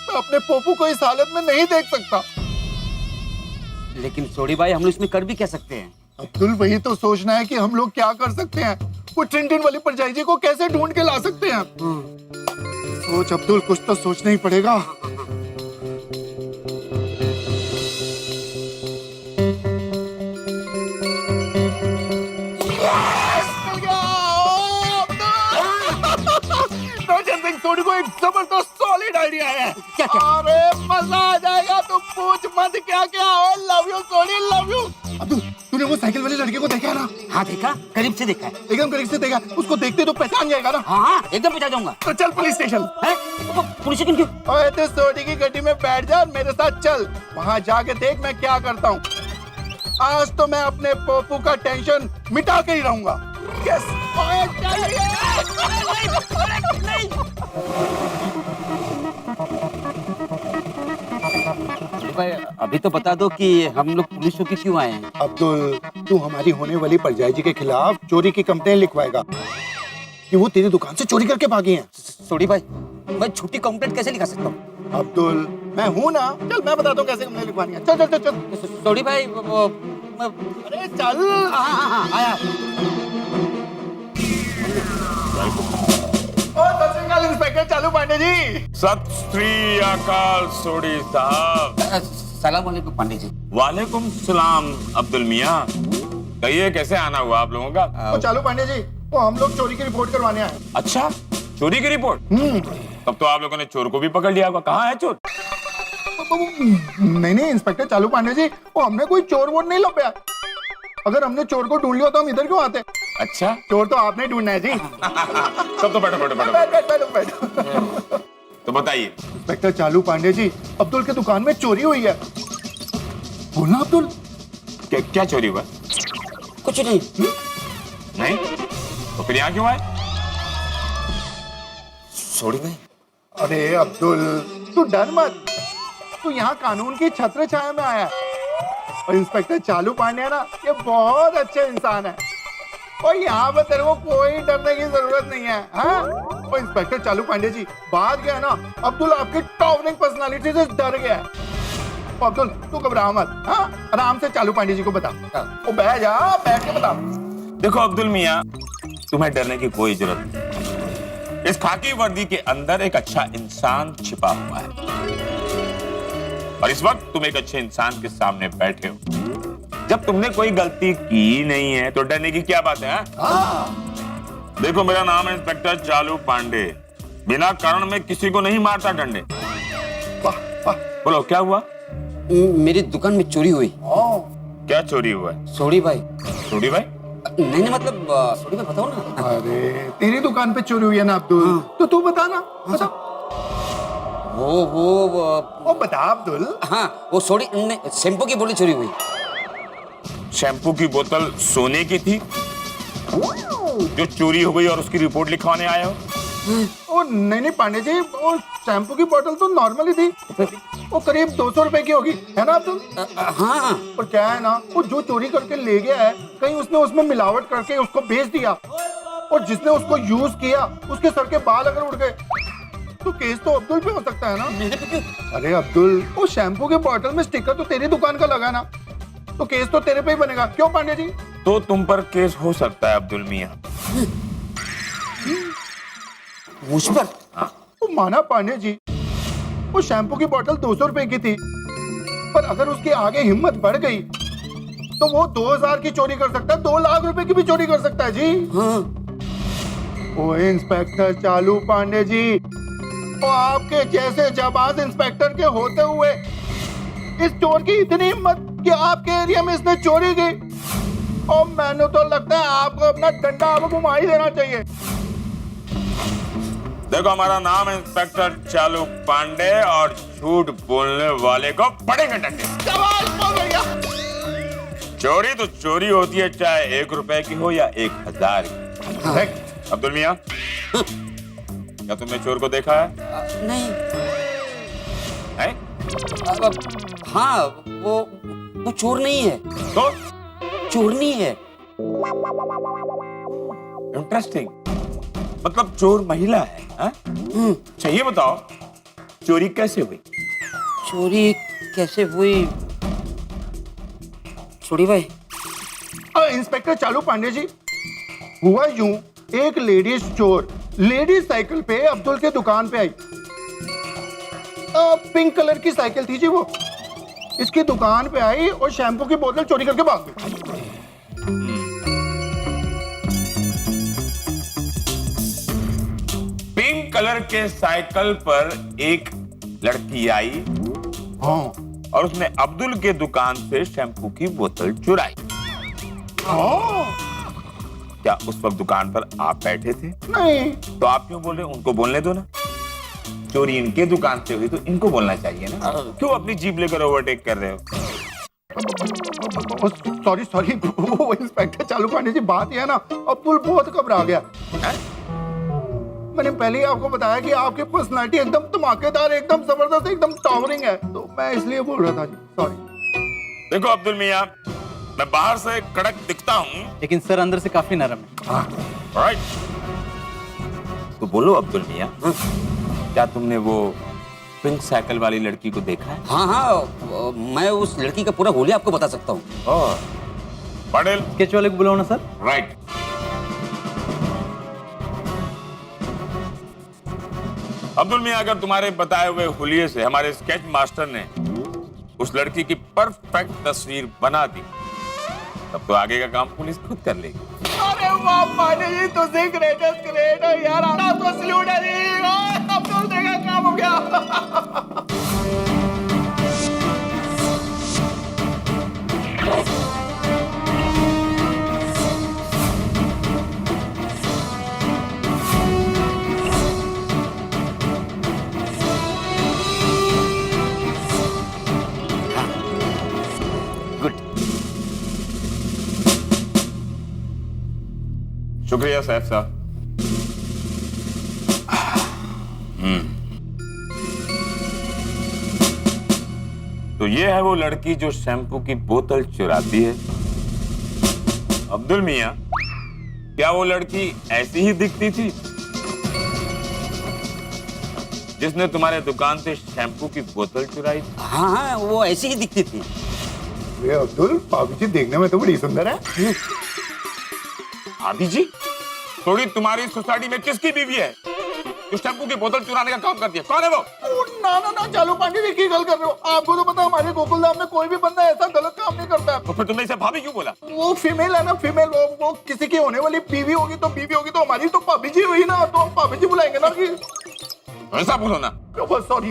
मैं अपने पोपू को इस हालत में नहीं देख सकता। लेकिन सोडी भाई हम लोग इसमें कर भी क्या सकते हैं? अब्दुल वही तो सोचना है कि हम लोग क्या कर सकते हैं। वो टिन वाली परजाई जी को कैसे ढूंढ के ला सकते हैं? सोच अब्दुल, कुछ तो सोचना ही पड़ेगा। सोडी को एक जबरदस्त सॉलिड आइडिया है। क्या? अरे मजा आ जाएगा, तुम पूछ मत क्या क्या। Love you Sodi, love you. Abdul, तूने वो साइकिल वाले लड़के को देखा है ना? हाँ देखा, करीब से देखा है। एकदम करीब से देखा। उसको देखते तो पहचान जाएगा ना? हाँ एकदम पहचान जाऊंगा। तो चल पुलिस स्टेशन। पुलिस स्टेशन क्यों? ओए तो सोडी की गड्डी में बैठ जा और मेरे साथ चल। वहाँ जाके देख मैं क्या करता हूँ। आज तो मैं अपने पोपू का टेंशन मिटा के ही रहूंगा। यस। भाई अभी तो बता दो कि हम लोग पुलिस चौकी क्यों आए हैं? अब्दुल, तू हमारी होने वाली परजाई जी के खिलाफ चोरी की कंप्लेन लिखवाएगा कि वो तेरी दुकान से चोरी करके भागी हैं। सोडी भाई, मैं झूठी कंप्लेंट कैसे लिखा सकता हूँ? अब्दुल, मैं हूँ ना, चल मैं बताता हूँ कैसे कंप्लेन लिखवानी है। चल चल चल चल। सोडी भाई अरे चल। हाँ आया। सत श्री अकाल इंस्पेक्टर चालू पांडे जी। सत श्री अकाल सोडी साहब। सलाम वालेकुम पांडे जी। वालेकुम सलाम अब्दुल मियाँ। कहिए कैसे आना हुआ आप लोगों का? तो चालू पांडे जी, वो हम लोग चोरी की रिपोर्ट करवाने आए। अच्छा, चोरी की रिपोर्ट? तब तो आप लोगों ने चोर को भी पकड़ लिया होगा। कहाँ है चोर? नहीं इंस्पेक्टर चालू पांडे जी, वो हमने कोई चोर वोर नहीं लपया। अगर हमने चोर को ढूंढ लिया तो हम इधर क्यों आते? अच्छा, चोर तो आपने ढूंढना है जी। तब तो बैठो बैठो बैठो बैठो। तो बताइए। इंस्पेक्टर चालू पांडे जी, अब्दुल के दुकान में चोरी हुई है। बोलना अब्दुल। क्या चोरी हुआ? कुछ नहीं। नहीं? तो फिर यहाँ क्यों आए? सोडी भाई। अरे अब्दुल, तू डर मत। तू यहाँ कानून की छत्र छाया में आया है। और इंस्पेक्टर चालू पांडे है ना, ये बहुत अच्छे इंसान है। और यहाँ पे तेरे को कोई डरने की जरूरत नहीं है। हाँ? और इंस्पेक्टर चालू पांडे जी, बात क्या है ना, अब्दुल आपकी टॉवरिंग पर्सनालिटी से डर गया है। अब्दुल तू घबरा मत। हाँ, आराम से चालू पांडे जी को बता। वो बैठ जा, बैठ के बता। देखो अब्दुल मियाँ, तुम्हें डरने की कोई जरूरत नहीं। इस खाकी वर्दी के अंदर एक अच्छा इंसान छिपा हुआ है और इस वक्त तुम एक अच्छे इंसान के सामने बैठे हो। जब तुमने कोई गलती की नहीं है तो डरने की क्या बात है? देखो मेरा नाम है इंस्पेक्टर चालू पांडे। बिना कारण में किसी को नहीं मारता डंडे। बोलो क्या हुआ? मेरी दुकान में चोरी हुई। क्या चोरी हुआ है? सोडी भाई। सोडी भाई? नहीं मतलब सोडी भाई बताओ ना। अरे तेरी दुकान पे चोरी हुई है ना अब्दुल, तो तू बता ना। बता। वो बता अब्दुल। हाँ वो सोडी शैम्पू की बोतल चोरी हुई। शैम्पू की बोतल सोने की थी जो चोरी हो गई और उसकी रिपोर्ट लिखवाने आए हो? ओ नहीं पांडे जी, वो शैम्पू की बोतल तो नॉर्मल ही थी। वो करीब 200 रुपए की होगी, है ना अब्दुल? हाँ। और क्या है ना, वो जो चोरी करके ले गया है, कहीं उसने उसमें मिलावट करके उसको बेच दिया और जिसने उसको यूज किया उसके सर के बाल अगर उड़ गए तो केस तो अब्दुल पे हो सकता है ना। मेरे पे क्यों? अरे अब्दुल, वो शैम्पू के बोतल में स्टिकर तो तेरी दुकान का लगा ना, तो केस तो तेरे पे ही बनेगा। क्यों पांडे जी? तो तुम पर केस हो सकता है अब्दुल मियाँ। मुझ पर? हाँ। वो माना पांडे जी, वो शैम्पू की बोतल 200 रुपए की थी, पर अगर उसके आगे हिम्मत बढ़ गई तो वो 2000 की चोरी कर सकता है, 2 लाख रुपए की भी चोरी कर सकता है जी। हाँ। ओ इंस्पेक्टर चालू पांडे जी, वो आपके जैसे जाबाज इंस्पेक्टर के होते हुए इस चोर की इतनी हिम्मत कि आपके एरिया में इसने चोरी की, और मैंने तो लगता है आपको अपना डंडा आपको घुमा ही देना चाहिए। देखो हमारा नाम है इंस्पेक्टर चालू पांडे और झूठ बोलने वाले को पड़ेंगे डंडे। चोरी तो चोरी होती है, चाहे 1 रुपए की हो या 1000 की। अब्दुल मियाँ, क्या तुमने चोर को देखा है? नहीं। है? हाँ वो चोर नहीं है। तो? चोर नहीं है। इंटरेस्टिंग। मतलब चोर महिला है? अच्छा ये बताओ, चोरी कैसे हुई? चोरी कैसे हुई छोड़ी भाई? इंस्पेक्टर चालू पांडे जी, हुआ यूं, एक लेडीज चोर लेडीज साइकिल पे अब्दुल के दुकान पे आई। पिंक कलर की साइकिल थी जी वो। इसकी दुकान पे आई और शैम्पू की बोतल चोरी करके भाग गई। पिंक कलर के साइकिल पर एक लड़की आई, हाँ, और उसने अब्दुल के दुकान से शैम्पू की बोतल चुराई। क्या उस वक्त दुकान पर आप बैठे थे? नहीं। तो आप क्यों बोल रहे हो? उनको बोलने दो ना। चोरी इनके दुकान से हुई तो इनको बोलना चाहिए ना। क्यों अपनी जीप लेकर ओवरटेक कर रहे हो? सॉरी सॉरी, वो इंस्पेक्टर चालू पांडे जी, बात यह है ना, अब्दुल बहुत घबरा गया। मैंने पहले ही आपको बताया कि आपकी पर्सनालिटी एकदम धमाकेदार, एकदम जबरदस्त, एकदम टावरिंग है, तो मैं इसलिए बोल रहा था जी, सॉरी। देखो अब्दुल मियां, मैं बाहर से कड़क दिखता हूँ, लेकिन सर अंदर से काफी नरम है। राइट। तो बोलो अब्दुल मियां, क्या तुमने वो पिंक साइकिल वाली लड़की को देखा है? हाँ हाँ, मैं उस लड़की का पूरा हुलिया आपको बता सकता हूँ। पटेल, स्केच वाले को बुलाओ ना सर। राइट। अब्दुल मियां, अगर तुम्हारे बताए हुए हुलिये से हमारे स्केच मास्टर ने उस लड़की की परफेक्ट तस्वीर बना दी, तब तो आगे का काम पुलिस खुद कर लेगी। अरे वाह पांडे जी, तुझे ग्रेटेस्ट ग्रेट है यार, आपको सल्यूट है जी। अब्दुल देखा काम हो गया। शुक्रिया साहब साहब। तो ये है वो लड़की जो शैम्पू की बोतल चुराती है। अब्दुल मियां, क्या वो लड़की ऐसी ही दिखती थी जिसने तुम्हारे दुकान से शैम्पू की बोतल चुराई? हाँ हाँ, वो ऐसी ही दिखती थी। ये अब्दुल, भाभी जी देखने में तो बड़ी सुंदर है। भाभी जी? थोड़ी तुम्हारी सोसाइटी में किसकी बीवी है जो शैम्पू की बोतल चुराने का काम करती है? कौन है वो? ना ना ना, चालू पांडे जी की गल कर रहे हो? आपको तो पता है हमारे गोकुलधाम में कोई भी बंदा ऐसा गलत काम नहीं करता है। तो फिर तुमने इसे भाभी क्यों बोला? वो फीमेल है ना, फीमेल। वो किसी की होने वाली बीवी होगी तो हमारी तो भाभी जी हुई ना, तो हम भाभी जी बुलाएंगे ना कि। ऐसा बोलो ना। सॉरी।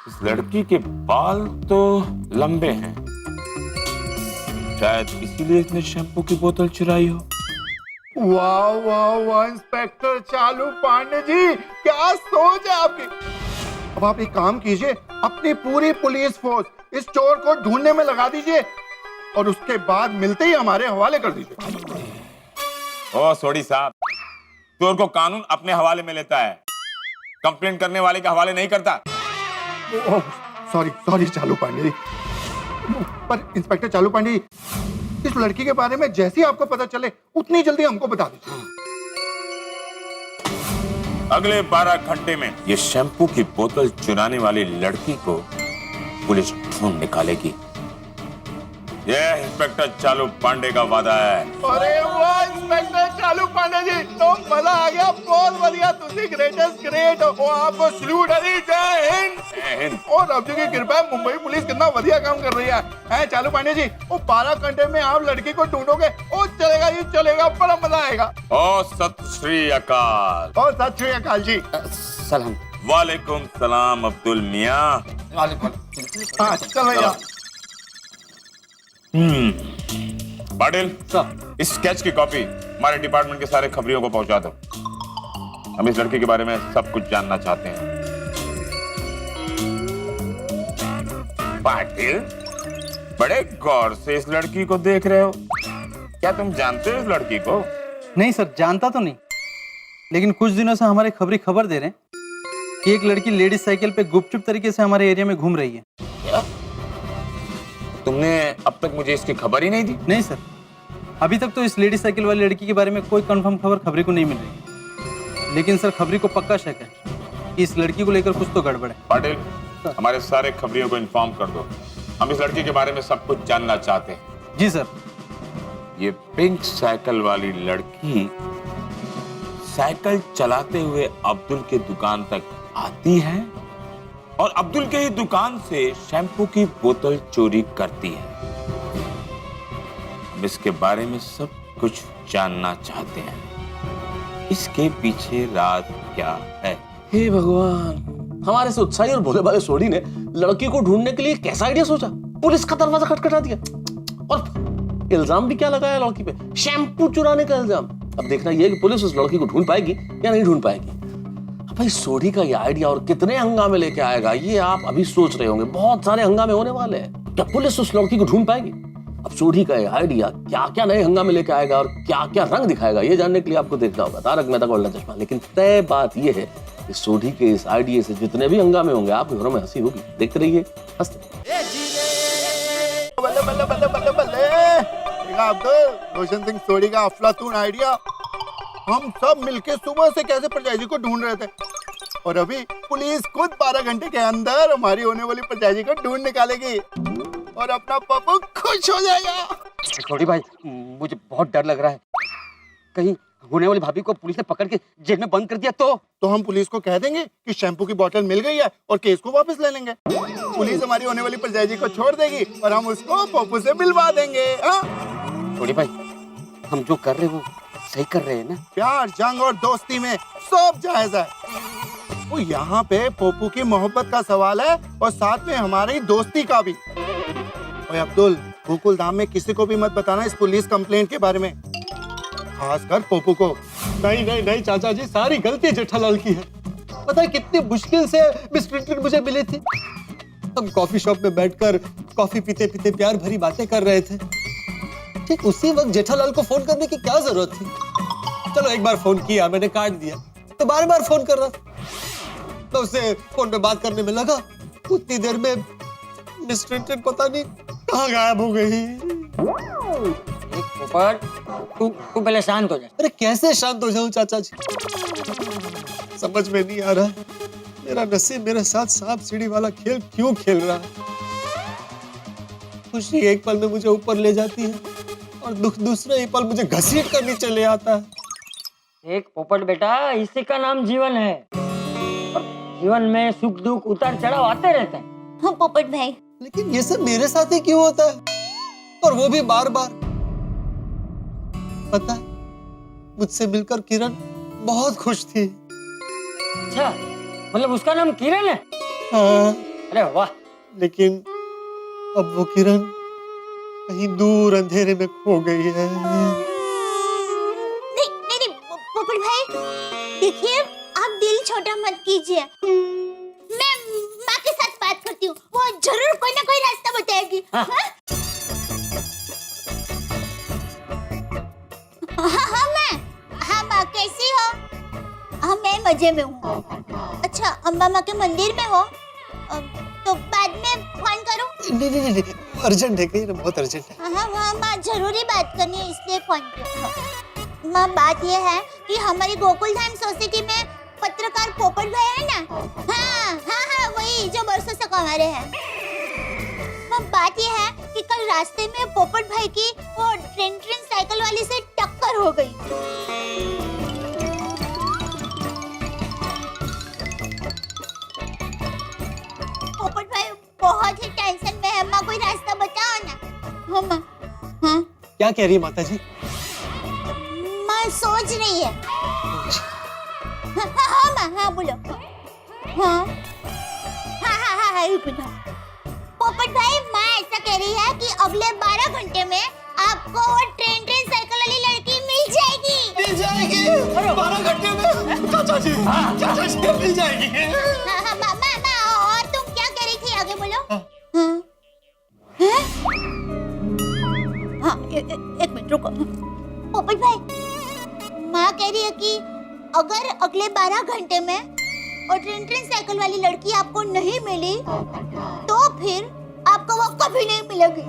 इस लड़की के बाल तो लंबे हैं, शायद इसीलिए इसने शैम्पू की बोतल चुराई हो। वाह वाह वाह इंस्पेक्टर चालू पांडे जी, क्या सोच है आपकी। अब आप एक काम कीजिए, अपनी पूरी पुलिस फोर्स इस चोर को ढूंढने में लगा दीजिए और उसके बाद मिलते ही हमारे हवाले कर दीजिए। ओ सोडी साहब, चोर को कानून अपने हवाले में लेता है, कंप्लेंट करने वाले के हवाले नहीं करता। सॉरी सॉरी चालू पांडे जी। पर इंस्पेक्टर चालू पांडे जी, इस लड़की के बारे में जैसे ही आपको पता चले उतनी जल्दी हमको बता दीजिए। अगले 12 घंटे में ये शैम्पू की बोतल चुराने वाली लड़की को पुलिस ढूंढ निकालेगी। यह इंस्पेक्टर चालू पांडे का वादा है। अरे वाह इंस्पेक्टर चालू पांडे जी, तो मजा आ गया, बहुत बढ़िया, तुझे ग्रेटेस्ट ग्रेट। और आपको सल्यूट है, जय हिंद। जय हिंद। और रब जी की कृपा है, मुंबई पुलिस कितना बढ़िया काम कर रही है चालू पांडे जी। वो 12 घंटे में आप लड़की को ढूंढोगे, ओ चलेगा ये चलेगा, बड़ा मजा आएगा। ओ सत श्री अकाल। ओ सत श्री अकाल जी। सलाम। वालेकुम सलाम अब्दुल मियां। हाँ चल भैया। पाटिल, इस स्केच की कॉपी हमारे डिपार्टमेंट के सारे खबरियों को पहुंचा दो। हम इस लड़के के बारे में सब कुछ जानना चाहते हैं। पाटिल, बड़े गौर से इस लड़की को देख रहे हो, क्या तुम जानते हो इस लड़की को? नहीं सर, जानता तो नहीं, लेकिन कुछ दिनों से हमारे खबरी खबर दे रहे हैं कि एक लड़की लेडीज साइकिल पे गुपचुप तरीके से हमारे एरिया में घूम रही है। तुमने अब तक मुझे इसकी खबर ही नहीं दी? नहीं सर, अभी तक तो इस लेडीज साइकिल वाली लड़की के बारे में कोई कंफर्म खबर खबरी को नहीं मिल रही। लेकिन सर खबरी को पक्का शक है कि इस लड़की को लेकर कुछ तो गड़बड़ है। पाटिल, हमारे सारे खबरियों को इन्फॉर्म कर दो, हम इस लड़की के बारे में सब कुछ जानना चाहते हैं। जी सर। ये पिंक साइकिल वाली लड़की साइकिल चलाते हुए अब्दुल के दुकान तक आती है और अब्दुल के ही दुकान से शैम्पू की बोतल चोरी करती है। हम इसके बारे में सब कुछ जानना चाहते हैं। इसके पीछे राज क्या है? हे भगवान, हमारे से उत्साही और भोले भाले सोडी ने लड़की को ढूंढने के लिए कैसा आइडिया सोचा। पुलिस का दरवाजा खटखटा दिया और इल्जाम भी क्या लगाया लड़की पे, शैम्पू चुराने का इल्जाम। अब देखना यह है कि पुलिस उस लड़की को ढूंढ पाएगी या नहीं ढूंढ पाएगी। अब भाई सोडी का ये आइडिया और कितने हंगामे लेके आएगा ये आप अभी सोच रहे होंगे। बहुत सारे हंगामे होने वाले हैं। क्या पुलिस उस लड़की को ढूंढ पाएगी? अब सोडी का ये आइडिया क्या क्या नए हंगामे लेके आएगा और क्या क्या रंग दिखाएगा ये जानने के लिए आपको देखना होगा तारक मेहता का उल्टा चश्मा। लेकिन तय बात ये है कि सोडी के इस आइडिया से जितने भी हंगामे होंगे आपके घरों में हंसी होगी। देखते रहिए, हंसते बल्ले बल्ले बल्ले बल्ले बल्ले। देखा अब्दुल, रोशन सिंह सोडी का अफलातून आइडिया। हम सब मिलके सुबह से कैसे परजाई को ढूंढ रहे थे और अभी पुलिस खुद 12 घंटे के अंदर हमारी होने वाली परजाई को ढूंढ निकालेगी और अपना पप्पू खुश हो जाएगा। छोटी भाई, मुझे बहुत डर लग रहा है, कहीं होने वाली भाभी को पुलिस ने पकड़ के जेल में बंद कर दिया तो हम पुलिस को कह देंगे कि शैम्पू की बोतल मिल गई है और केस को वापस ले लेंगे। पुलिस हमारी होने वाली परजाई को छोड़ देगी और हम उसको पप्पू से मिलवा देंगे। छोटी भाई, हम जो कर रहे हैं वो सही कर रहे हैं ना? प्यार, जंग और दोस्ती में सब जायज है। वो यहाँ पे पप्पू की मोहब्बत का सवाल है और साथ में हमारी दोस्ती का भी। ओए अब्दुल, गोकुल धाम में किसी को भी मत बताना इस पुलिस कंप्लेंट के बारे में, खासकर पप्पू को। नहीं नहीं नहीं चाचा जी, सारी गलती जेठालाल की है। पता है कितनी मुश्किल से मिस ट्रिंटन मुझे मिली थी। हम कॉफी शॉप में बैठकर कॉफी पीते पीते प्यार भरी बातें कर रहे थे। ठीक उसी वक्त जेठालाल को फोन करने की क्या जरूरत थी? चलो एक बार फोन किया, मैंने काट दिया, तो बार बार फोन कर रहा था। तो उससे फोन पे बात करने में लगा, उतनी देर में मिस ट्रिंटन पता नहीं कहाँ गायब हो गई। तू पहले शांत हो जा। अरे कैसे शांत हो जाऊं चाचा जी, समझ में नहीं आ रहा मेरा नसीब मेरे साथ सांप सीढ़ी वाला खेल क्यों खेल रहा है। खुशी एक पल में मुझे ऊपर ले जाती है और दुख दूसरे ही पल मुझे घसीट कर नीचे ले आता है। एक पोपट बेटा, इसी का नाम जीवन है। और जीवन में सुख दुख उतार चढ़ाव आते रहते हैं। हाँ पोपट भाई, लेकिन ये सब मेरे साथ ही क्यों होता है और वो भी बार बार? पता है, मुझसे मिलकर किरण बहुत खुश थी। अच्छा, मतलब उसका नाम किरण है? हाँ। अरे वाह। लेकिन अब वो किरण कहीं दूर अंधेरे में खो गई है। नहीं पोपट भाई, देखिए आप दिल छोटा मत कीजिए। मैं माँ के साथ बात करती हूँ, वो जरूर कोई ना कोई रास्ता बताएगी। हाँ माँ, कैसी हो? हाँ मैं मजे में हूँ। अच्छा, अम्बा माँ के मंदिर में हो? तो बाद में फोन करूँ? नहीं, अर्जेंट है, कहीं ना बहुत अर्जेंट है। हाँ माँ, जरूरी बात करनी है इसलिए फोन किया। माँ बात ये है कि हमारी गोकुल धाम सोसाइटी में पत्रकार पोपट भाई है ना? हाँ वही जो बरसों से कमा रहे हैं। माँ बात ये है कि कल रास्ते में पोपट भाई की वो ट्रेन साइकिल वाली से टक्कर हो गई। पोपट भाई बहुत ही टेंशन में है। माँ कोई रास्ता बताओ ना। हाँ माँ। हाँ क्या कह रही है माता जी? माँ सोच रही है। हाँ माँ, हाँ बोलो। हाँ पोपट भाई, माँ ऐसा कह रही है कि अगले 12 घंटे में आपको वो ट्रेन साइकिल वाली लड़की मिल जाएगी। मिल जाएगी? 12 घंटे में? चाचा जी मिल जाएगी। माँ, और तुम क्या कह रही थी, आगे बोलो। हाँ एक मिनट रुको। पोपट भाई, माँ कह रही है कि अगर अगले 12 घंटे में और ट्रेन साइकिल वाली लड़की आपको नहीं मिली तो फिर आपको वो कभी नहीं मिलेगी।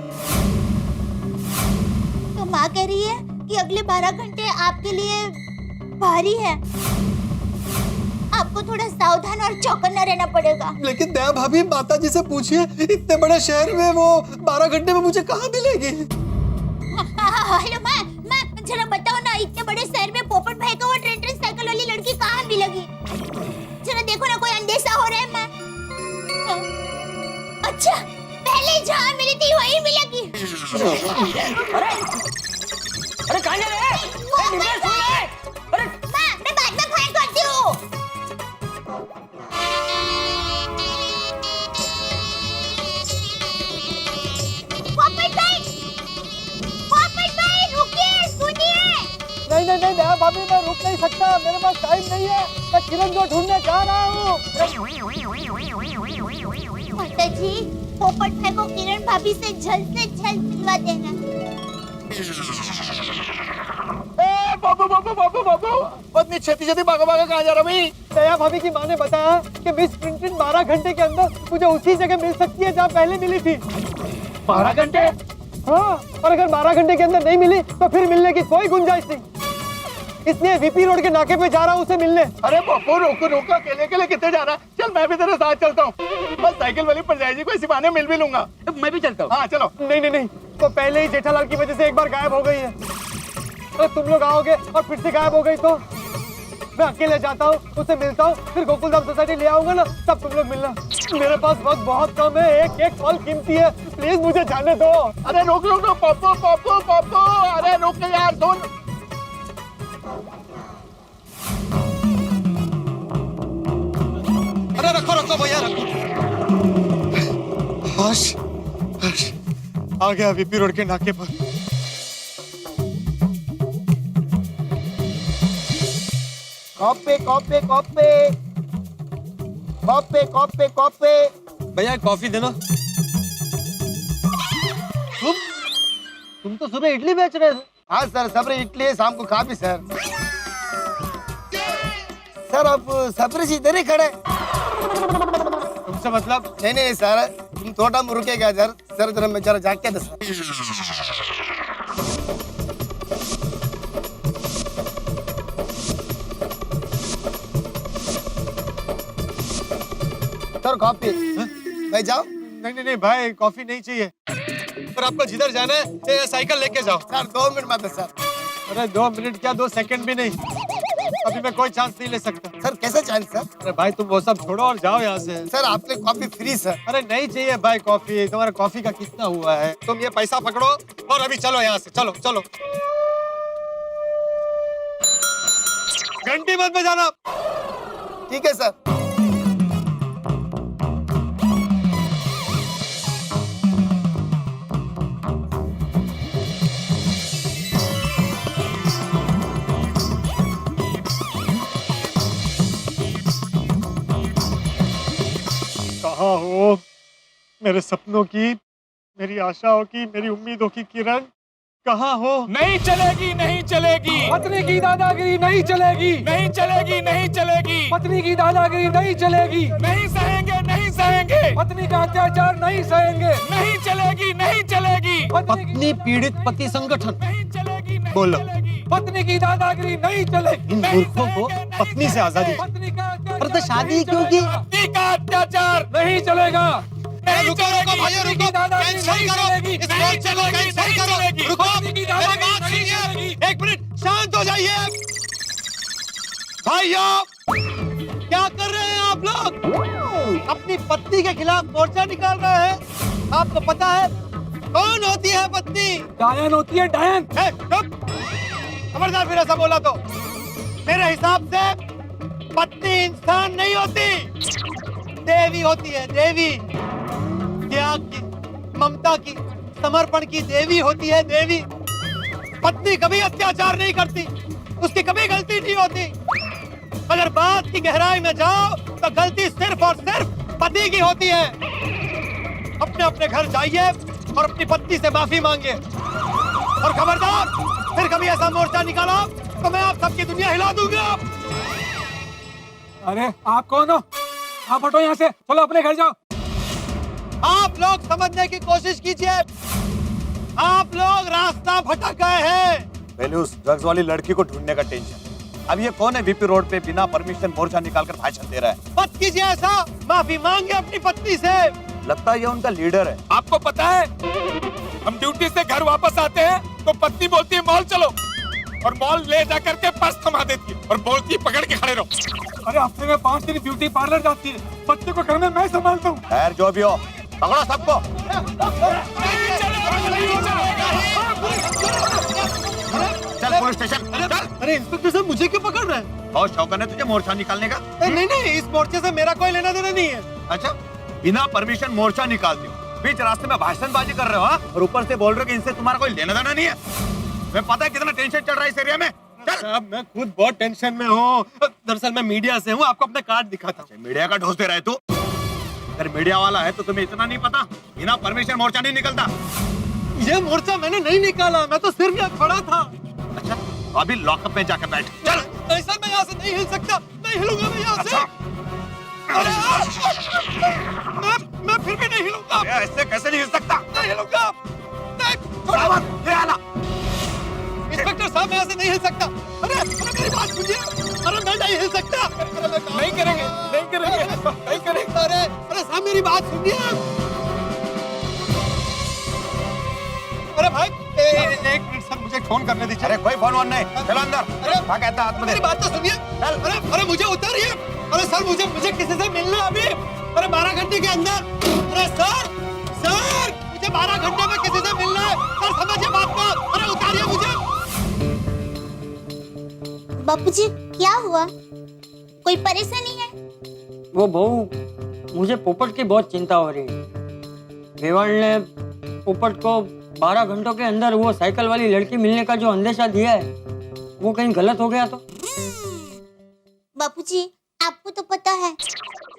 तो माँ कह रही है कि अगले 12 घंटे आपके लिए भारी है। आपको थोड़ा सावधान और चौकन्ना रहना पड़ेगा। लेकिन दया भाभी, माता जी से पूछिए, इतने बड़े शहर में वो 12 घंटे में मुझे कहाँ मिलेगी? हेलो मैं जरा बताओ ना, इतने बड़े शहर में पोपट भाई को वो ट्रेन साइकिल वाली लड़की कहाँ मिलेगी? जरा देखो ना, कोई अंदेशा हो रहा है मैं। अच्छा, पहले जहाँ मिली थी वही मिलेगी। अरे कहाँ जा रहे हैं? अरे मैं बाद में फोन करती हूँ। पोपट भाई रुकिए, सुनिए। नहीं नहीं नहीं दया भाभी, मैं रुक नहीं सकता, मेरे पास टाइम नहीं है। मैं किरण को ढूंढने जा रहा हूँ। माता जी, पोपट भाई को किरण भाभी से जल्द मिलवा देना। बाबू बाबू बाबू बाबू, इतनी छेती छेती भागा भागा कहाँ जा रहा भाई? दया भाभी की माँ ने बताया कि मिस ट्रिंटिन 12 घंटे के अंदर मुझे उसी जगह मिल सकती है जहाँ पहले मिली थी। 12 घंटे? हाँ, और अगर 12 घंटे के अंदर नहीं मिली तो फिर मिलने की कोई गुंजाइश नहीं। इसलिए वीपी रोड के नाके पे जा रहा हूँ उसे मिलने। अरे बापू, रोको, अकेले कितने जा रहा है? चल मैं भी तेरे साथ चलता हूँ। बस साइकिल वाली परजाई जी को इसी बहाने मिल भी लूंगा। मैं भी चलता हूँ। हाँ चलो। नहीं, तो पहले ही जेठालाल की वजह से एक बार गायब हो गई है। अगर तुम लोग आओगे और फिर से गायब हो गई तो मैं अकेले जाता हूँ, उससे मिलता हूँ, फिर गोकुलधाम सोसाइटी ले आऊंगा ना, तब तुम लोग मिलना। मेरे पास वक्त बहुत कम है, एक कॉल कीमती है, प्लीज मुझे जाने दो। अरे रुक पप्पू, अरे रुक यार, सुन। अरे रखो भैया, रखो। हर्ष, आ गया वीपी रोड के नाके पर। कॉपे। भैया कॉफी देना। तुम तो सुबह इडली बेच रहे थे। हाँ सर, सबरे इडली है, शाम को खा भी सर। सर अब सबरे से इधर ही खड़े। तुमसे मतलब? नहीं सर, तुम थोड़ा रुकेगा सर जरा मैं जरा जाके दे सर। सर कॉफी भाई जाओ। नहीं भाई, कॉफी नहीं चाहिए। पर आपको जिधर जाना है साइकिल लेके जाओ। सर 2 मिनट बाद सर। अरे 2 मिनट क्या, 2 सेकंड भी नहीं। अभी मैं कोई चांस नहीं ले सकता। सर कैसे चांस सर? अरे भाई तुम वो सब छोड़ो और जाओ यहाँ से। सर आपके कॉफी फ्री सर। अरे नहीं चाहिए भाई कॉफी, तुम्हारा कॉफी का कितना हुआ है? तुम ये पैसा पकड़ो और अभी चलो यहाँ से, चलो। घंटी मत बजाना। ठीक है सर। कहाँ हो मेरे सपनों की, मेरी आशाओं की, मेरी उम्मीदों की किरण? कहाँ हो? नहीं चलेगी, नहीं चलेगी। पत्नी की दादागिरी नहीं चलेगी। नहीं चलेगी, नहीं चलेगी। पत्नी की दादागिरी नहीं चलेगी। नहीं सहेंगे, नहीं सहेंगे। पत्नी का अत्याचार नहीं सहेंगे। नहीं चलेगी, नहीं चलेगी। पत्नी पीड़ित पति संगठन। नहीं चलेगी, नहीं बोलो। चलेगी। पत्नी की दादागिरी नहीं चलेगी। इन मूर्खों को पत्नी से आजादी। पत्नी का पर तो शादी क्यों की? पति का अत्याचार नहीं चलेगा। नहीं चलेगी। भैया रुको, दादागिरी सही नहीं करो। चलेगी। इस मोर्चे को नहीं सही करो। चलेगी। रुको, पत्नी की मेरी दादागिरी बात नहीं सुनिए। चलेगी। 1 मिनट शांत हो जाइए। भाइयों, क्या कर रहे हैं आप लोग? अपनी पत्नी के खिलाफ मोर्चा निकाल रहे हैं। आपको पता है कौन होती है पत्नी? डायन होती है, डायन। चुप, खबरदार फिर ऐसा बोला तो। मेरे हिसाब से पत्नी इंसान नहीं होती, देवी होती है। देवी त्याग की, ममता की, समर्पण की देवी होती है। देवी पत्नी कभी अत्याचार नहीं करती, उसकी कभी गलती नहीं होती। अगर बात की गहराई में जाओ तो गलती सिर्फ और सिर्फ पति की होती है। अपने अपने घर जाइए और अपनी पत्नी से माफी मांगिए। और खबरदार फिर कभी ऐसा मोर्चा निकाला तो मैं आप सबकी दुनिया हिला दूंगा। अरे आप कौन हो? आप हटो यहाँ से, चलो अपने घर जाओ। आप लोग समझने की कोशिश कीजिए, आप लोग रास्ता भटक गए हैं। पहले उस ड्रग्स वाली लड़की को ढूंढने का टेंशन, अब ये कौन है वीपी रोड पे बिना परमिशन मोर्चा निकालकर भाषण दे रहा है? मत कीजिए ऐसा, माफी मांगिए अपनी पत्नी से। लगता है ये उनका लीडर है। आपको पता है हम ड्यूटी से घर वापस आते हैं तो पत्नी बोलती है मॉल चलो, और मॉल ले जा करके पर्स थमा देती है और बोलती है पकड़ के खड़े रहो। अरे हफ्ते में 5 दिन ब्यूटी पार्लर जाती है, बच्चे को घर में मैं संभालता हूँ। खैर जो भी हो, पकड़ो सबको। चल पुलिस स्टेशन चल। अरे इंस्पेक्टर साहब मुझे क्यों पकड़ रहे हैं? और शौकत है तुझे मोर्चा निकालने का? नहीं नहीं, इस मोर्चे से मेरा कोई लेना देना नहीं है। अच्छा, बिना परमिशन मोर्चा निकालते हो, बीच रास्ते में भाषणबाजी कर रहे हो, हाँ? और ऊपर से बोल रहे हो कि इनसे तुम्हारा कोई लेना देना नहीं है। मैं पता है कितना टेंशन चल रहा है इस एरिया में। साहब मैं खुद बहुत टेंशन में हूँ। दरअसल मैं मीडिया से हूँ, आपको अपना कार्ड दिखाता हूँ। मीडिया का ढोस दे रहा है तू? अगर मीडिया वाला है तो तुम्हें इतना नहीं पता, बिना परमिशन मोर्चा नहीं निकलता। ये मोर्चा मैंने नहीं निकाला, मैं तो सिर्फ यहाँ खड़ा था। अच्छा, तो अभी लॉकअप में जाकर बैठ। चल। सर मैं यहाँ से नहीं हिल सकता, नहीं हिलूंगा मैं यहाँ से। अरे मैं फिर भी नहीं हिलूंगा। ऐसे कैसे नहीं हिल सकता? नहीं हिलूंगा। थोड़ा मत, ये आला। इंस्पेक्टर साहब मैं यहाँ से नहीं हिल सकता। अरे मेरी बात सुनिए। अरे मैं नहीं हिल सकता। नहीं करेंगे, नहीं करेंगे, नहीं करेंगे। अरे साहब मेरी बात सुनिए। अरे भाई एक मिनट सर, मुझे फोन करने दीजिए। अरे कोई फोन वोन नहीं, चलो अंदर। क्या कहता है? मेरी बात तो सुनिए। अरे मुझे उतारिए। अरे सर मुझे किसी से मिलना है अभी। अरे 12 घंटे के अंदर। अरे सर मुझे 12 घंटे में किसी से मिलना है। सर समझिए बात को। अरे उतारिए मुझे। बापूजी क्या हुआ? कोई परेशानी है? वो बहू, मुझे पोपट की बहुत चिंता हो रही है। रेवाड़ ने पोपट को 12 घंटों के अंदर वो साइकिल वाली लड़की मिलने का जो अंदेशा दिया है, वो कहीं गलत हो गया तो? बापूजी आपको तो पता है,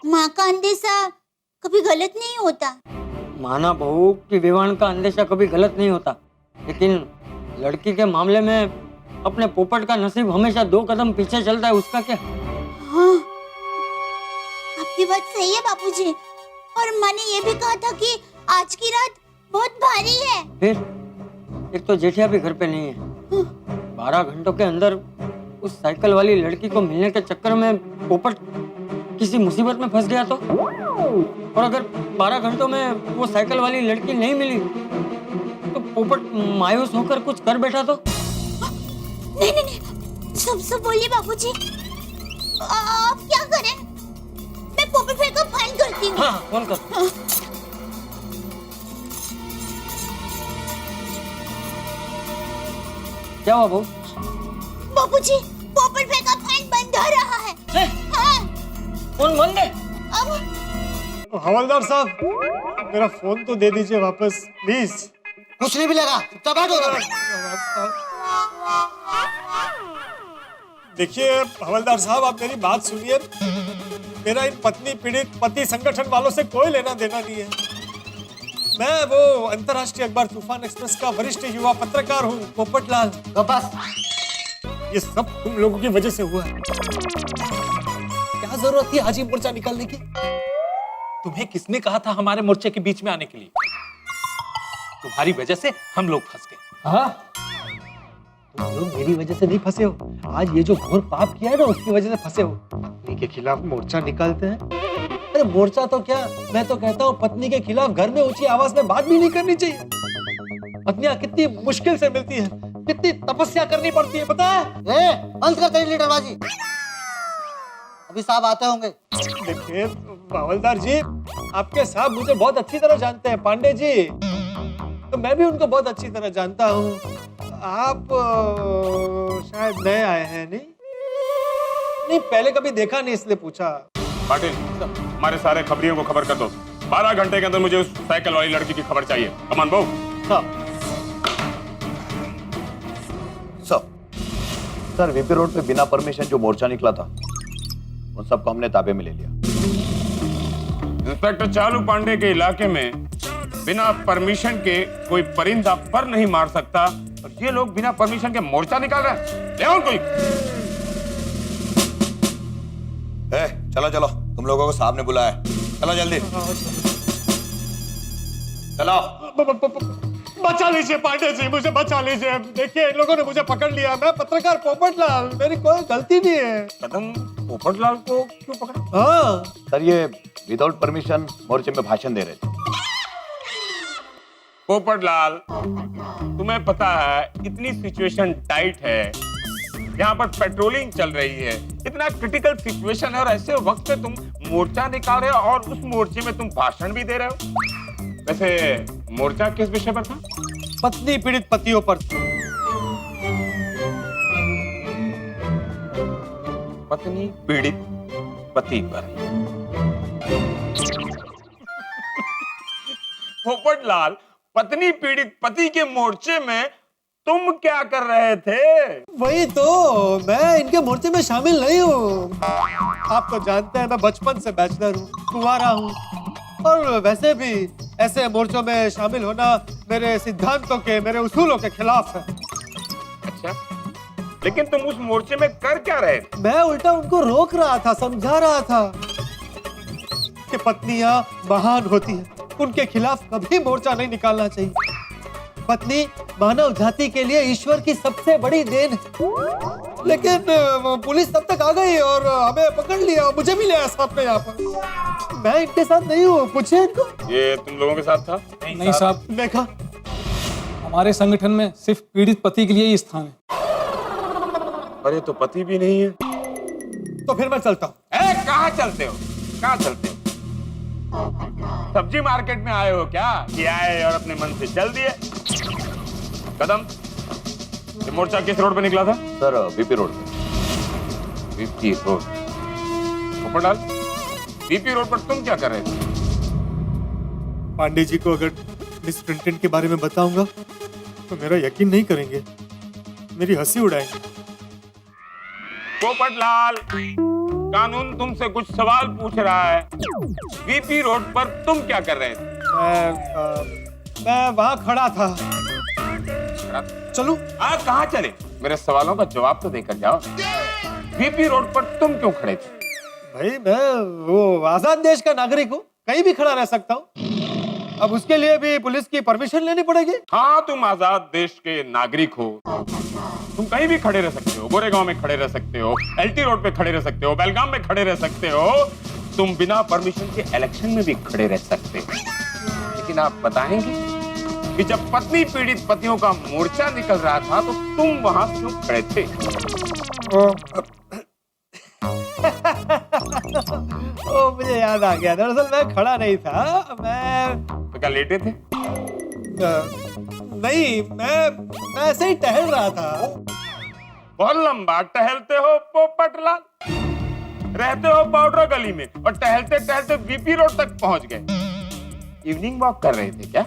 माँ का अंदेशा कभी गलत नहीं होता। माना बहू कि विवान का अंदेशा कभी गलत नहीं होता, लेकिन लड़की के मामले में अपने पोपट का नसीब हमेशा 2 कदम पीछे चलता है, उसका क्या? हाँ, आपकी बात सही है बापूजी। और माँ ने ये भी कहा था कि आज की रात बहुत भारी है। फिर एक तो जेठिया भी घर पे नहीं है। 12 घंटों के अंदर उस साइकिल वाली लड़की को मिलने के चक्कर में पोपट किसी मुसीबत में फंस गया तो? और अगर 12 घंटों में वो साइकिल वाली लड़की नहीं मिली तो पोपट मायूस होकर कुछ कर बैठा तो? नहीं, सब बोलिए बापूजी। आप क्या करें? मैं पोपट भाई को फोन करती हूँ। हाँ, फोन कर। क्या हुआ बहू? बापूजी पोपट भाई का फोन बंद हो रहा है। हाँ। फोन बंद है? अब हवलदार साहब मेरा फोन तो दे दीजिए वापस प्लीज। कुछ नहीं मिलेगा, चुपचाप बैठो। देखिए हवलदार साहब, आप मेरी बात सुनिए। मेरा इन पत्नी पीड़ित पति संगठन वालों से कोई लेना देना नहीं है। मैं वो अंतर्राष्ट्रीय अखबार तूफान एक्सप्रेस का वरिष्ठ युवा पत्रकार हूँ, पोपटलाल। बस ये सब तुम लोगों की वजह से हुआ है। क्या जरूरत थी आज ही मोर्चा निकालने की? तुम्हें किसने कहा था हमारे मोर्चे के बीच में आने के लिए? तुम्हारी वजह से हम लोग फंस गए। हाँ, तुम लोग मेरी वजह से नहीं फंसे हो। आज ये जो घोर पाप किया है ना, उसकी वजह से फंसे हो। पत्नी के खिलाफ मोर्चा निकालते हैं। अरे मोर्चा तो क्या, मैं तो कहता हूँ पत्नी के खिलाफ घर में ऊंची आवाज में बात भी नहीं करनी चाहिए। पत्नियां कितनी मुश्किल से मिलती है, कितनी तपस्या करनी पड़ती है, पता है? बंद कर तेरी लीडरबाजी, अभी साहब आते होंगे। देखिए हवलदार जी, आपके साहब मुझे बहुत अच्छी तरह जानते हैं। पांडे जी, तो मैं भी उनको बहुत अच्छी तरह जानता हूँ। आप शायद नए आए हैं। नहीं, पहले कभी देखा नहीं इसलिए पूछा। पाटिल, हमारे सारे खबरियों को खबर कर दो। 12 घंटे के अंदर मुझे उस साइकिल वाली लड़की की खबर चाहिए। कमान बहू। हाँ। सर वीपी रोड पे बिना परमिशन जो मोर्चा निकला था, उन सबको हमने ताबे में ले लिया। इंस्पेक्टर चालू पांडे के इलाके में बिना परमिशन के कोई परिंदा पर नहीं मार सकता, और ये लोग बिना परमिशन के मोर्चा निकाल रहे हैं। ले आओ कोई। चलो चलो, तुम लोगों को साहब ने बुलाया है। चलो जल्दी चलो। बचा लीजिए पांडे जी, मुझे बचा लीजिए। देखिए इन लोगों ने मुझे पकड़ लिया, मैं पत्रकार पोपटलाल, मेरी कोई गलती नहीं है। कदम पोपटलाल को क्यों पकड़ा? हाँ सर ये विदाउट परमिशन मोर्चे में भाषण दे रहे थे। पोपटलाल, तुम्हें पता है इतनी सिचुएशन टाइट है, यहाँ पर पेट्रोलिंग चल रही है, इतना क्रिटिकल सिचुएशन है और ऐसे वक्त पे तुम मोर्चा निकाल रहे हो और उस मोर्चे में तुम भाषण भी दे रहे हो। वैसे मोर्चा किस विषय पर था? पत्नी पीड़ित पतियों पर। पत्नी पीड़ित पति पर। पोपटलाल, पत्नी पीड़ित पति के मोर्चे में तुम क्या कर रहे थे? वही तो, मैं इनके मोर्चे में शामिल नहीं हूँ। आप तो जानते हैं मैं बचपन से बैचलर हूँ, कुंवारा हूँ, और वैसे भी ऐसे मोर्चों में शामिल होना मेरे सिद्धांतों के, मेरे उसूलों के खिलाफ है। अच्छा, लेकिन तुम उस मोर्चे में कर क्या रहे थे? मैं उल्टा उनको रोक रहा था, समझा रहा था कि पत्नियां महान होती हैं, उनके खिलाफ कभी मोर्चा नहीं निकालना चाहिए। पत्नी मानव जाति के लिए ईश्वर की सबसे बड़ी देन है। लेकिन पुलिस तब तक आ गई और हमें पकड़ लिया, मुझे भी लिया साथ में यहाँ पर। मैं इनके साथ नहीं हूँ, पूछे इनको। ये तुम लोगों के साथ था? नहीं साहब, देखा, हमारे संगठन में सिर्फ पीड़ित पति के लिए ही स्थान है। अरे तो पति भी नहीं है। तो फिर मैं चलता हूँ। कहाँ चलते हो? कहाँ चलते हो? सब्जी मार्केट में आए हो क्या? कि आए और अपने मन से चल दिए? कदम, ये मोर्चा किस रोड पे निकला था? सर वीपी रोड पे। VP road. Popatlal, VP road पर तुम क्या कर रहे थे? पांडे जी को अगर मिस ट्रिंटन के बारे में बताऊंगा तो मेरा यकीन नहीं करेंगे, मेरी हंसी उड़ाएंगे। पोपटलाल, कानून तुमसे कुछ सवाल पूछ रहा है। वीपी रोड पर तुम क्या कर रहे थे? मैं वहां खड़ा था। चलूं? कहाँ चले? मेरे सवालों का जवाब तो देकर जाओ। वीपी रोड पर तुम क्यों खड़े थे? भाई मैं वो आजाद देश का नागरिक हूँ, कहीं भी खड़ा रह सकता हूँ। अब उसके लिए भी पुलिस की परमिशन लेनी पड़ेगी। हाँ, तुम आजाद देश के नागरिक हो, तुम कहीं भी खड़े रह सकते हो। गोरेगांव में खड़े रह सकते हो, एलटी रोड पे खड़े रह सकते हो, बेलगाम में खड़े रह सकते हो, तुम बिना परमिशन के इलेक्शन में भी खड़े रह सकते हो। लेकिन आप बताएंगे कि जब पत्नी पीड़ित पतियों का मोर्चा निकल रहा था तो तुम वहां क्यों खड़े थे? ओ, मुझे याद आ गया। दरअसल मैं खड़ा नहीं था, मैं तो क्या लेटे थे? नहीं, मैं ऐसे ही टहल रहा था। बहुत लंबा टहलते हो पोपटलाल, रहते हो पाउडर गली में और टहलते टहलते वीपी रोड तक पहुंच गए। इवनिंग वॉक कर रहे थे क्या?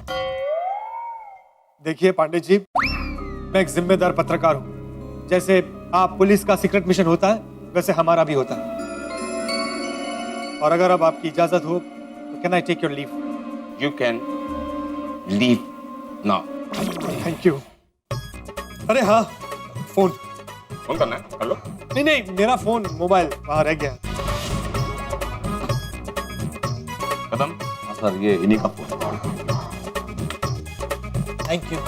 देखिए पांडे जी, मैं एक जिम्मेदार पत्रकार हूँ। जैसे आप पुलिस का सीक्रेट मिशन होता है, वैसे हमारा भी होता है। और अगर अब आपकी इजाजत हो तो can I take your leave? You can leave now. Thank you. अरे हाँ, फोन करना है? हेलो? नहीं नहीं, मेरा फोन मोबाइल वहां रह गया। कदम, सर ये इन्हीं का फोन। Thank you.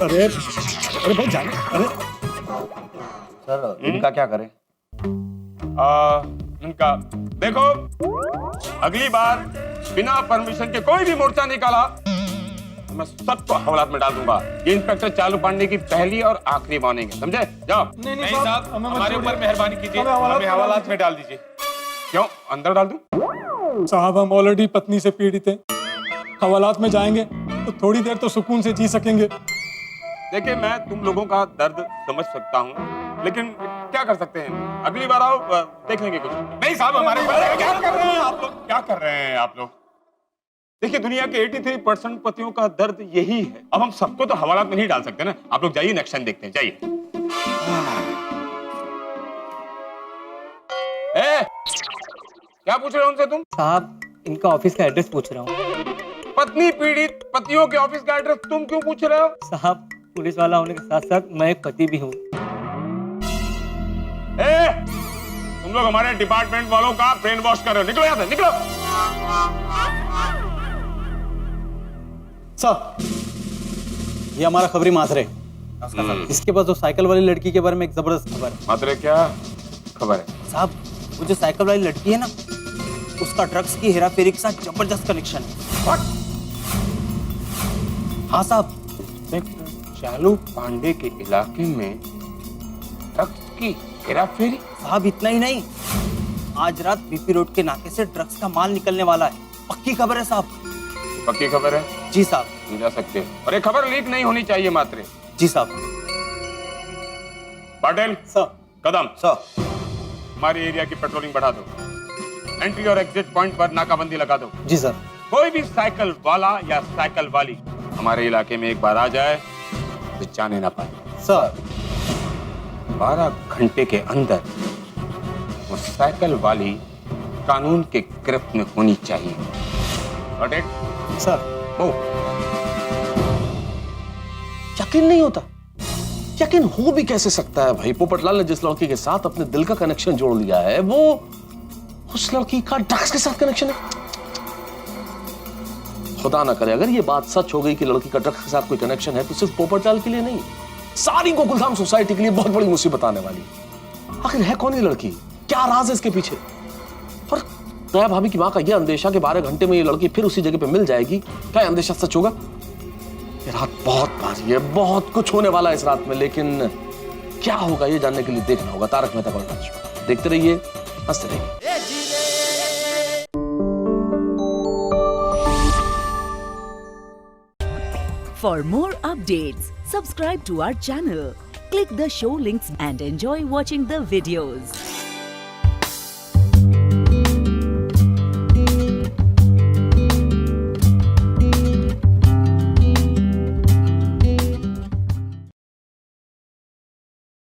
अरे भाई जाने। अरे सर इनका क्या करें? इनका देखो, अगली बार बिना परमिशन के कोई भी मोर्चा निकाला मैं सबको हवालात में डाल दूंगा। ये इंस्पेक्टर चालू पांडे की पहली और आखिरी वार्निंग है, समझे? जाओ। नहीं साहब, हमारे ऊपर मेहरबानी कीजिए, हमें हवालात में डाल दीजिए। क्यों, अंदर डाल दूं? साहब हम ऑलरेडी पत्नी से पीड़ित हैं, हवालात में जाएंगे तो थोड़ी देर तो सुकून से जी सकेंगे। देखिए, मैं तुम लोगों का दर्द समझ सकता हूँ, लेकिन क्या कर सकते हैं? अगली बार आओ, देख लेंगे कुछ। नहीं साहब, हमारे क्या कर रहे हैं आप लोग? क्या कर रहे हैं आप लोग? देखिए, दुनिया के 83% पतियों का दर्द यही है। अब हम सबको तो हवालात में नहीं डाल सकते ना। आप लोग जाइए, नेक्स्ट टाइम देखते हैं, जाइए। क्या पूछ रहे हो उनसे तुम? साहब, इनका ऑफिस का एड्रेस पूछ रहा हूँ। पत्नी पीड़ित पतियों के ऑफिस का एड्रेस तुम क्यों पूछ रहे हो? साहब, पुलिस वाला होने के साथ साथ मैं एक पति भी हूँ। तुम लोग हमारे डिपार्टमेंट वालों का ब्रेन वॉश कर रहे हो। निकलो यहाँ से, निकलो। सर, ये हमारा खबरी माथरे, इसके पास जो साइकिल वाली लड़की के बारे में एक जबरदस्त खबर है। मात्रे क्या खबर है? साहब, वो जो साइकिल वाली लड़की है ना, उसका ड्रग्स की हेराफेरी के साथ जबरदस्त कनेक्शन है। हाँ साहब। चालू पांडे के इलाके में ड्रग्स की हेराफेरी? साहब इतना ही नहीं, आज रात बीपी रोड के नाके से ड्रग्स का माल निकलने वाला है। पक्की खबर है साहब। पक्की खबर है? जी साहब। तुम जा सकते हो, और ये खबर लीक नहीं होनी चाहिए मात्रे। जी साहब। पाटिल सर। कदम सर। हमारी एरिया की पेट्रोलिंग बढ़ा दो, एंट्री और एग्जिट पॉइंट पर नाकाबंदी लगा दो। जी सर। कोई भी साइकिल वाला या साइकिल वाली हमारे इलाके में एक बार आ जाए तो जाने ना पाए। सर। 12 घंटे के अंदर वो साइकिल वाली कानून के गिरफ्त में होनी चाहिए। Got it? सर। यकीन नहीं होता, यकीन हो भी कैसे सकता है भाई? पोपटलाल ने जिस लड़की के साथ अपने दिल का कनेक्शन जोड़ लिया है, वो उस लड़की का ड्रग्स के साथ कनेक्शन है। खुदा ना करे अगर ये बात सच हो गई कि लड़की का ड्रग्स के साथ कोई कनेक्शन है, तो सिर्फ पोपटलाल के लिए नहीं, सारी गोकुलधाम सोसाइटी के लिए बहुत बड़ी मुसीबत आने वाली। आखिर है कौन ये लड़की, क्या राज है इसके पीछे? और नया भाभी की मां का यह अंदेशा कि 12 घंटे में ये लड़की फिर उसी जगह पे मिल जाएगी, क्या अंदेशा सच होगा? ये रात बहुत भारी है, बहुत कुछ होने वाला है इस रात में, लेकिन क्या होगा ये जानने के लिए देखना होगा तारक मेहता का उल्टा चश्मा। देखते रहिए, हंसते रहिए। For more updates, subscribe to our channel, click the show links and enjoy watching the videos.